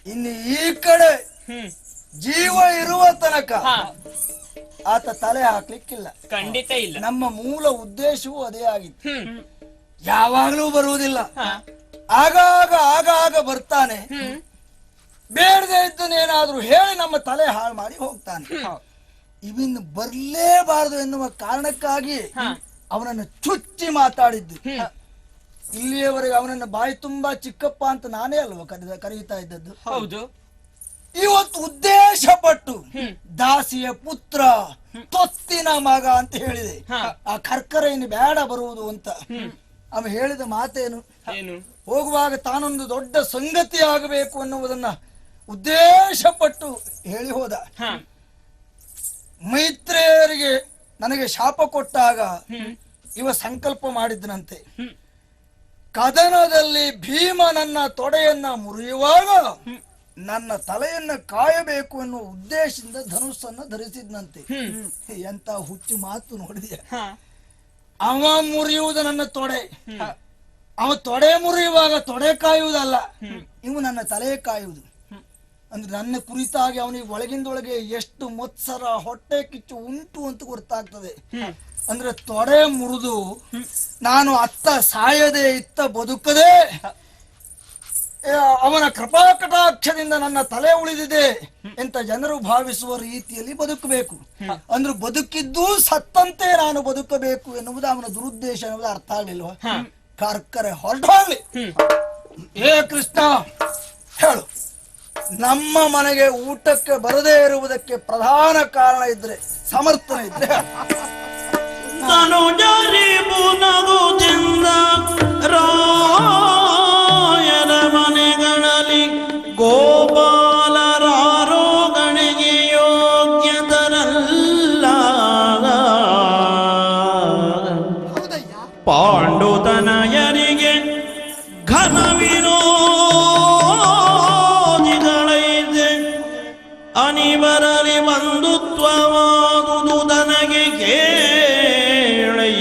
ಇನ್ನು ಈ ಕಡೆ ಜೀವ ಇರುವ ತನಕ ಆತ ತಲೆ ಹಾಕ್ಲಿಕ್ಕಿಲ್ಲ. ಖಂಡಿತ ಇಲ್ಲ. ನಮ್ಮ ಮೂಲ ಉದ್ದೇಶವೂ ಅದೇ ಆಗಿತ್ತು. ಯಾವಾಗ್ಲೂ ಬರುವುದಿಲ್ಲ, ಆಗಾಗ ಆಗಾಗ ಬರ್ತಾನೆ. ಬೇಡದೆ ಇದ್ದನೇನಾದ್ರೂ ಹೇಳಿ ನಮ್ಮ ತಲೆ ಹಾಳು ಮಾಡಿ ಹೋಗ್ತಾನೆ. ಇವಿನ್ನು ಬರ್ಲೇಬಾರದು ಎನ್ನುವ ಕಾರಣಕ್ಕಾಗಿ ಅವನನ್ನು ಚುಚ್ಚಿ ಮಾತಾಡಿದ್ದು. ಇಲ್ಲಿಯವರೆಗೆ ಅವನನ್ನು ಬಾಯಿ ತುಂಬಾ ಚಿಕ್ಕಪ್ಪ ಅಂತ ನಾನೇ ಅಲ್ವಾ ಕರೀತಾ ಇದ್ದದ್ದು. ಹೌದು. ಇವತ್ತು ಉದ್ದೇಶ ಪಟ್ಟು ದಾಸಿಯ ಪುತ್ರ, ತೊತ್ತಿನ ಮಗ ಅಂತ ಹೇಳಿದೆ. ಆ ಕರ್ಕರ ಇನ್ನು ಬೇಡ ಬರುವುದು ಅಂತ ಅವ ಹೇಳಿದ ಮಾತೇನು? ಏನು? ಹೋಗುವಾಗ ತಾನೊಂದು ದೊಡ್ಡ ಸಂಗತಿ ಆಗಬೇಕು ಅನ್ನುವುದನ್ನ ಉದ್ದೇಶ ಪಟ್ಟು ಹೇಳಿ ಹೋದ. ಮೈತ್ರೇಯರಿಗೆ ನನಗೆ ಶಾಪ ಕೊಟ್ಟಾಗ ಇವ ಸಂಕಲ್ಪ ಮಾಡಿದ್ದನಂತೆ, ಕದನದಲ್ಲಿ ಭೀಮ ನನ್ನ ತೊಡೆಯನ್ನ ಮುರಿಯುವಾಗ ನನ್ನ ತಲೆಯನ್ನ ಕಾಯಬೇಕು ಅನ್ನುವ ಉದ್ದೇಶದಿಂದ ಧನುಸ್ಸನ್ನ ಧರಿಸಿದ್ನಂತೆ. ಎಂತ ಹುಚ್ಚು ಮಾತು ನೋಡಿದೆ. ಅವ ಮುರಿಯುವುದು ನನ್ನ ತೊಡೆ, ಅವ ತೊಡೆ ಮುರಿಯುವಾಗ ತೊಡೆ ಕಾಯುವುದಲ್ಲ, ಇವು ನನ್ನ ತಲೆ ಕಾಯುವುದು. ಅಂದ್ರೆ ನನ್ನ ಕುರಿತಾಗಿ ಅವನಿಗೆ ಒಳಗಿಂದೊಳಗೆ ಎಷ್ಟು ಮತ್ಸರ, ಹೊಟ್ಟೆ ಕಿಚ್ಚು ಉಂಟು ಅಂತ ಗೊತ್ತಾಗ್ತದೆ. ಅಂದ್ರೆ ತೊಡೆ ಮುರಿದು ನಾನು ಅತ್ತ ಸಾಯದೆ ಇತ್ತ ಬದುಕದೆ ಅವನ ಕೃಪಾಕಟಾಕ್ಷದಿಂದ ನನ್ನ ತಲೆ ಉಳಿದಿದೆ ಅಂತ ಜನರು ಭಾವಿಸುವ ರೀತಿಯಲ್ಲಿ ಬದುಕಬೇಕು. ಅಂದ್ರೆ ಬದುಕಿದ್ದು ಸತ್ತಂತೆ ನಾನು ಬದುಕಬೇಕು ಎನ್ನುವುದು ಅವನ ದುರುದ್ದೇಶ ಎನ್ನುವುದು ಅರ್ಥ ಆಗಲಿಲ್ವ? ಕರ್ಕರೆ ಹೊರಟೋಗ್ಲಿ. ಏ ಕೃಷ್ಣ, ಹೇಳು, ನಮ್ಮ ಮನೆಗೆ ಊಟಕ್ಕೆ ಬರದೇ ಇರುವುದಕ್ಕೆ ಪ್ರಧಾನ ಕಾರಣ ಇದ್ರೆ, ಸಮರ್ಥನೆ ಇದ್ರೆ ತನುಜರಿ ಪುನಗುದಿಂದ ರಾಯರ ಮನೆಗಳಲ್ಲಿ ಗೋಪಾಲರಾರೋಗಣೆಗೆ ಯೋಗ್ಯತರಲ್ಲ. ಪಾಂಡುತನಯರಿಗೆ ಘನ ವಿರೋಧಿಗಳೈತೆ, ಅನಿಬರಲಿ ಬಂಧುತ್ವವಾದುದು ನನಗೆ ಕೇಳೈ.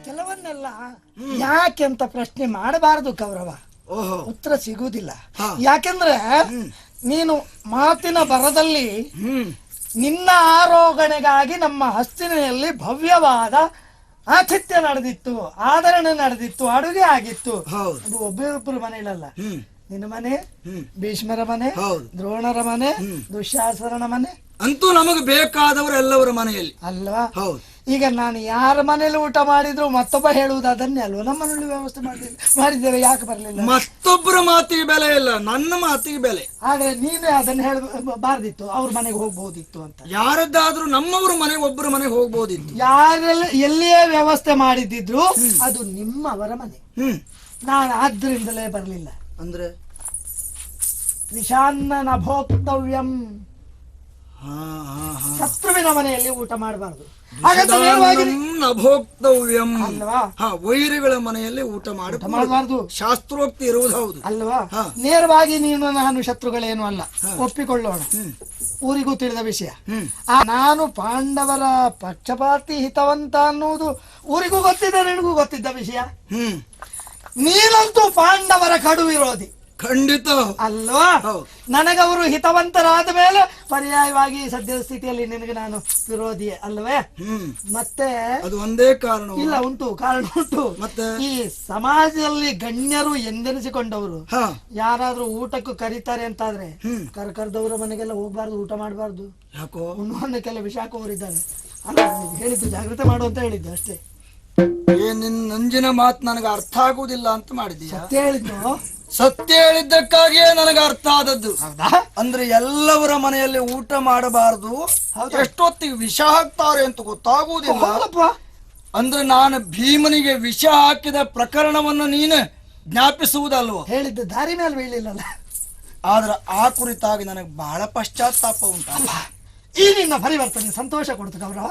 ಕೆಲವನ್ನೆಲ್ಲ ಯಾಕೆ ಅಂತ ಪ್ರಶ್ನೆ ಮಾಡಬಾರದು ಕೌರವ. ಉತ್ತರ ಸಿಗುವುದಿಲ್ಲ. ಯಾಕೆಂದ್ರೆ ನೀನು ಮಾತಿನ ಬರದಲ್ಲಿ ನಿನ್ನ ಆರೋಗಣೆಗಾಗಿ ನಮ್ಮ ಹಸ್ತಿನಲ್ಲಿ ಭವ್ಯವಾದ ಆತಿಥ್ಯ ನಡೆದಿತ್ತು, ಆದರಣೆ ನಡೆದಿತ್ತು, ಅಡುಗೆ ಆಗಿತ್ತು. ಅದು ಒಬ್ಬರೊಬ್ಬರು ಮನೆಯಲ್ಲ, ನಿನ್ನ ಮನೆ, ಭೀಷ್ಮರ ಮನೆ, ದ್ರೋಣರ ಮನೆ, ದುಶ್ಯಾಸನ ಮನೆ, ಅಂತೂ ನಮಗೆ ಬೇಕಾದವರು ಎಲ್ಲವರ ಮನೆಯಲ್ಲಿ ಅಲ್ವಾ? ಈಗ ನಾನು ಯಾರ ಮನೇಲಿ ಊಟ ಮಾಡಿದ್ರು ಮತ್ತೊಬ್ಬ ಹೇಳುವುದು ಅದನ್ನೇ ಅಲ್ವಾ? ನಮ್ಮ ಮನೇಲಿ ವ್ಯವಸ್ಥೆ ಮಾಡಿದ್ದೇವೆ, ಯಾಕೆ ಬರಲಿಲ್ಲ? ಮತ್ತೊಬ್ಬರ ಮಾತಿಗೆ ಬೆಲೆ ಇಲ್ಲ, ನನ್ನ ಮಾತಿಗೆ ಬೆಲೆ. ಆದ್ರೆ ನೀನೇ ಅದನ್ನ ಹೇಳಬಾರ್ದಿತ್ತು, ಅವ್ರ ಮನೆಗೆ ಹೋಗ್ಬೋದಿತ್ತು ಅಂತ. ಯಾರದ್ದಾದ್ರೂ ನಮ್ಮವ್ರ ಮನೆಗೆ ಒಬ್ಬರ ಮನೆಗೆ ಹೋಗ್ಬೋದಿತ್ತು. ಯಾರೆಲ್ಲ ಎಲ್ಲಿಯೇ ವ್ಯವಸ್ಥೆ ಮಾಡಿದ್ರು ಅದು ನಿಮ್ಮವರ ಮನೆ. ನಾನು ಆದ್ರಿಂದಲೇ ಬರ್ಲಿಲ್ಲ. ಅಂದ್ರೆ ವಿಷಾನ್ನ ನಭೋಕ್ತವ್ಯಂ, ಶತ್ರುವಿನ ಮನೆಯಲ್ಲಿ ಊಟ ಮಾಡಬಾರ್ದು. ಹಾಗಂತ ನೇರವಾಗಿ ನಭೋಕ್ತವ್ಯಂ ಅಲ್ವಾ? ವೈರಿಗಳ ಮನೆಯಲ್ಲಿ ಊಟ ಮಾಡಬಾರ್ದು, ಶಾಸ್ತ್ರೋಕ್ತಿ ಇರುವುದು ಹೌದು ಅಲ್ವಾ? ನೇರವಾಗಿ ನೀನು ನಾನು ಶತ್ರುಗಳೇನು ಅಲ್ಲ, ಒಪ್ಪಿಕೊಳ್ಳೋಣ. ಊರಿಗೂ ತಿಳಿದ ವಿಷಯ. ನಾನು ಪಾಂಡವರ ಪಕ್ಷಪಾತಿ ಹಿತವಂತ ಅನ್ನುವುದು ಊರಿಗೂ ಗೊತ್ತಿದ್ದ, ನಿನಗೂ ಗೊತ್ತಿದ್ದ ವಿಷಯ. ನೀನಂತೂ ಪಾಂಡವರ ಕಡು ವಿರೋಧಿ, ಖಂಡಿತ ಅಲ್ವಾ? ನನಗವರು ಹಿತವಂತರಾದ ಮೇಲೆ ಪರ್ಯಾಯವಾಗಿ ಸದ್ಯದ ಸ್ಥಿತಿಯಲ್ಲಿ ನಿನಗೆ ನಾನು ವಿರೋಧಿ ಅಲ್ವೇ? ಮತ್ತೆ ಅದು ಒಂದೇ ಕಾರಣ ಇಲ್ಲ, ಉಂಟು ಕಾರಣ ಉಂಟು. ಮತ್ತೆ ಈ ಸಮಾಜದಲ್ಲಿ ಗಣ್ಯರು ಎಂದೆನಿಸಿಕೊಂಡವರು ಯಾರಾದ್ರೂ ಊಟಕ್ಕೂ ಕರೀತಾರೆ ಅಂತಾದ್ರೆ ಕರ್ದವರ ಮನೆಗೆಲ್ಲ ಹೋಗ್ಬಾರ್ದು, ಊಟ ಮಾಡಬಾರ್ದು. ಯಾಕೋ ಉಣ್ಣುವನ್ನಕ್ಕೆಲ್ಲ ವಿಷ ಹಾಕುವವರಿದ್ದಾರೆ. ಅಲ್ಲ, ಹೇಳಿದ್ದು ಜಾಗ್ರತೆ ಮಾಡು ಅಂತ ಹೇಳಿದ್ದು ಅಷ್ಟೇ. ನಿನ್ನ ನಂಜಿನ ಮಾತು ನನಗೆ ಅರ್ಥ ಆಗುವುದಿಲ್ಲ ಅಂತ ಮಾಡಿದೀಯ. ಸತ್ಯ ಹೇಳಿದ್ದು, ಸತ್ಯ ಹೇಳಿದ್ದಕ್ಕಾಗಿಯೇ ನನಗೆ ಅರ್ಥ ಆದದ್ದು. ಅಂದ್ರೆ ಎಲ್ಲವರ ಮನೆಯಲ್ಲಿ ಊಟ ಮಾಡಬಾರದು, ಎಷ್ಟೊತ್ತಿಗೆ ವಿಷ ಹಾಕ್ತಾರೆ ಅಂತ ಗೊತ್ತಾಗುವುದಿಲ್ಲ. ಅಂದ್ರೆ ನಾನು ಭೀಮನಿಗೆ ವಿಷ ಹಾಕಿದ ಪ್ರಕರಣವನ್ನು ನೀನು ಜ್ಞಾಪಿಸುವುದಲ್ವ? ಹೇಳಿದ್ದು ದಾರಿ ಮೇಲೆ ಬೀಳಿಲ್ಲಲ್ಲ. ಆದ್ರೆ ಆ ಕುರಿತಾಗಿ ನನಗೆ ಬಹಳ ಪಶ್ಚಾತ್ತಾಪ ಉಂಟಲ್ಲ. ಈ ನಿನ್ನ ಪರಿವರ್ತನೆ ಸಂತೋಷ ಕೊಡ್ತು ಗೌರವ.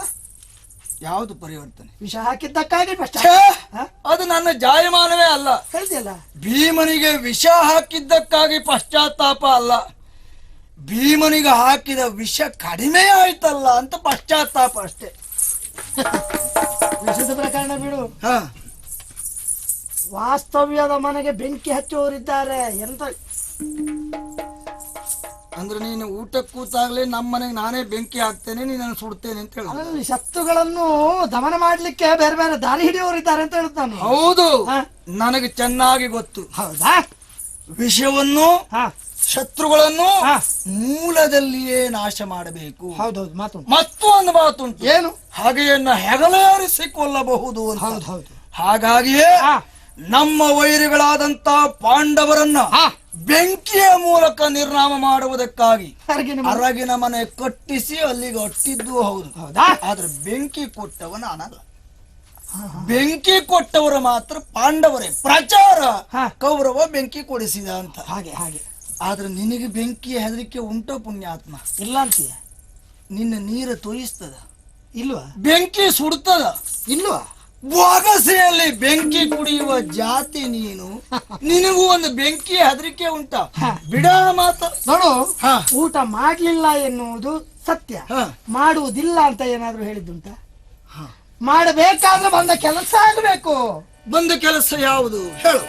ಯಾವುದು ಪರಿವರ್ತನೆ? ವಿಷ ಹಾಕಿದ್ದಕ್ಕಾಗಿ ಅದು ನನ್ನ ಜಾಯಮಾನವೇ ಅಲ್ಲ. ಹೇಳ್ತಿಯಲ್ಲ, ಭೀಮನಿಗೆ ವಿಷ ಹಾಕಿದ್ದಕ್ಕಾಗಿ ಪಶ್ಚಾತ್ತಾಪ ಅಲ್ಲ, ಭೀಮನಿಗೆ ಹಾಕಿದ ವಿಷ ಕಡಿಮೆ ಆಯ್ತಲ್ಲ ಅಂತ ಪಶ್ಚಾತ್ತಾಪ ಅಷ್ಟೇ. ವಿಷದ ಪ್ರಕರಣ ಬಿಡು. ವಾಸ್ತವ್ಯದ ಮನೆಗೆ ಬೆಂಕಿ ಹಚ್ಚುವವರಿದ್ದಾರೆ. ಎಂತ ಅಂದ್ರೆ ನೀನು ಊಟ ಕೂತಾಗ್ಲೇ ನಮ್ಮ ಮನೆಗೆ ನಾನೇ ಬೆಂಕಿ ಹಾಕ್ತೇನೆ, ನೀನು ಸುಡ್ತೇನೆ ಅಂತ ಹೇಳಿ. ಶತ್ರುಗಳನ್ನು ದಮನ ಮಾಡ್ಲಿಕ್ಕೆ ಬೇರೆ ಬೇರೆ ದಾರಿ ಹಿಡಿಯೋರಿದ್ದಾರೆ ಅಂತ ಹೇಳುದು ನಾನು. ಹೌದು, ನನಗೆ ಚೆನ್ನಾಗಿ ಗೊತ್ತು. ಹೌದಾ? ವಿಷಯವನ್ನು ಶತ್ರುಗಳನ್ನು ಮೂಲದಲ್ಲಿಯೇ ನಾಶ ಮಾಡಬೇಕು. ಹೌದೌದು, ಮಾತು. ಮತ್ತೊಂದು ಮಾತುಂಟು, ಏನು? ಹಾಗೆಯನ್ನ ಹೆಗಲೇರಿಸಿಕೊಳ್ಳಬಹುದು. ಹೌದು. ಹಾಗಾಗಿಯೇ ನಮ್ಮ ವೈರಿಗಳಾದಂತ ಪಾಂಡವರನ್ನ ಬೆಂಕಿಯ ಮೂಲಕ ನಿರ್ನಾಮ ಮಾಡುವುದಕ್ಕಾಗಿ ಅರಗಿನ ಮನೆ ಕಟ್ಟಿಸಿ ಅಲ್ಲಿಗೆ ಅಟ್ಟಿದ್ದು ಹೌದು. ಆದ್ರೆ ಬೆಂಕಿ ಕೊಟ್ಟವನ ಅನಲ್ಲ. ಬೆಂಕಿ ಕೊಟ್ಟವರು ಮಾತ್ರ ಪಾಂಡವರೇ. ಪ್ರಚಾರ ಕೌರವ ಬೆಂಕಿ ಕೊಡಿಸಿದ ಅಂತ. ಹಾಗೆ ಹಾಗೆ. ಆದ್ರೆ ನಿನಗೆ ಬೆಂಕಿಯ ಹೆದರಿಕೆ ಉಂಟೋ ಪುಣ್ಯಾತ್ಮ? ಇಲ್ಲ ಅಂತೀಯ? ನಿನ್ನ ನೀರು ತೋಯಿಸ್ತದ? ಇಲ್ವಾ? ಬೆಂಕಿ ಸುಡ್ತದ? ಇಲ್ವಾ? ಬೊಗಸೆಯಲ್ಲಿ ಬೆಂಕಿ ಕುಡಿಯುವ ಜಾತಿ ನೀನು. ನಿನಗೂ ಒಂದು ಬೆಂಕಿ ಹೆದರಿಕೆ ಉಂಟ? ಬಿಡ ಮಾತ ನೋಡು. ಊಟ ಮಾಡ್ಲಿಲ್ಲ ಎನ್ನುವುದು ಸತ್ಯ, ಮಾಡುವುದಿಲ್ಲ ಅಂತ ಏನಾದ್ರೂ ಹೇಳಿದ್ದುಂಟ? ಮಾಡಬೇಕಾದ್ರೆ ಬಂದ ಕೆಲಸ ಆಗಬೇಕು. ಬಂದ ಕೆಲಸ ಯಾವುದು ಹೇಳು?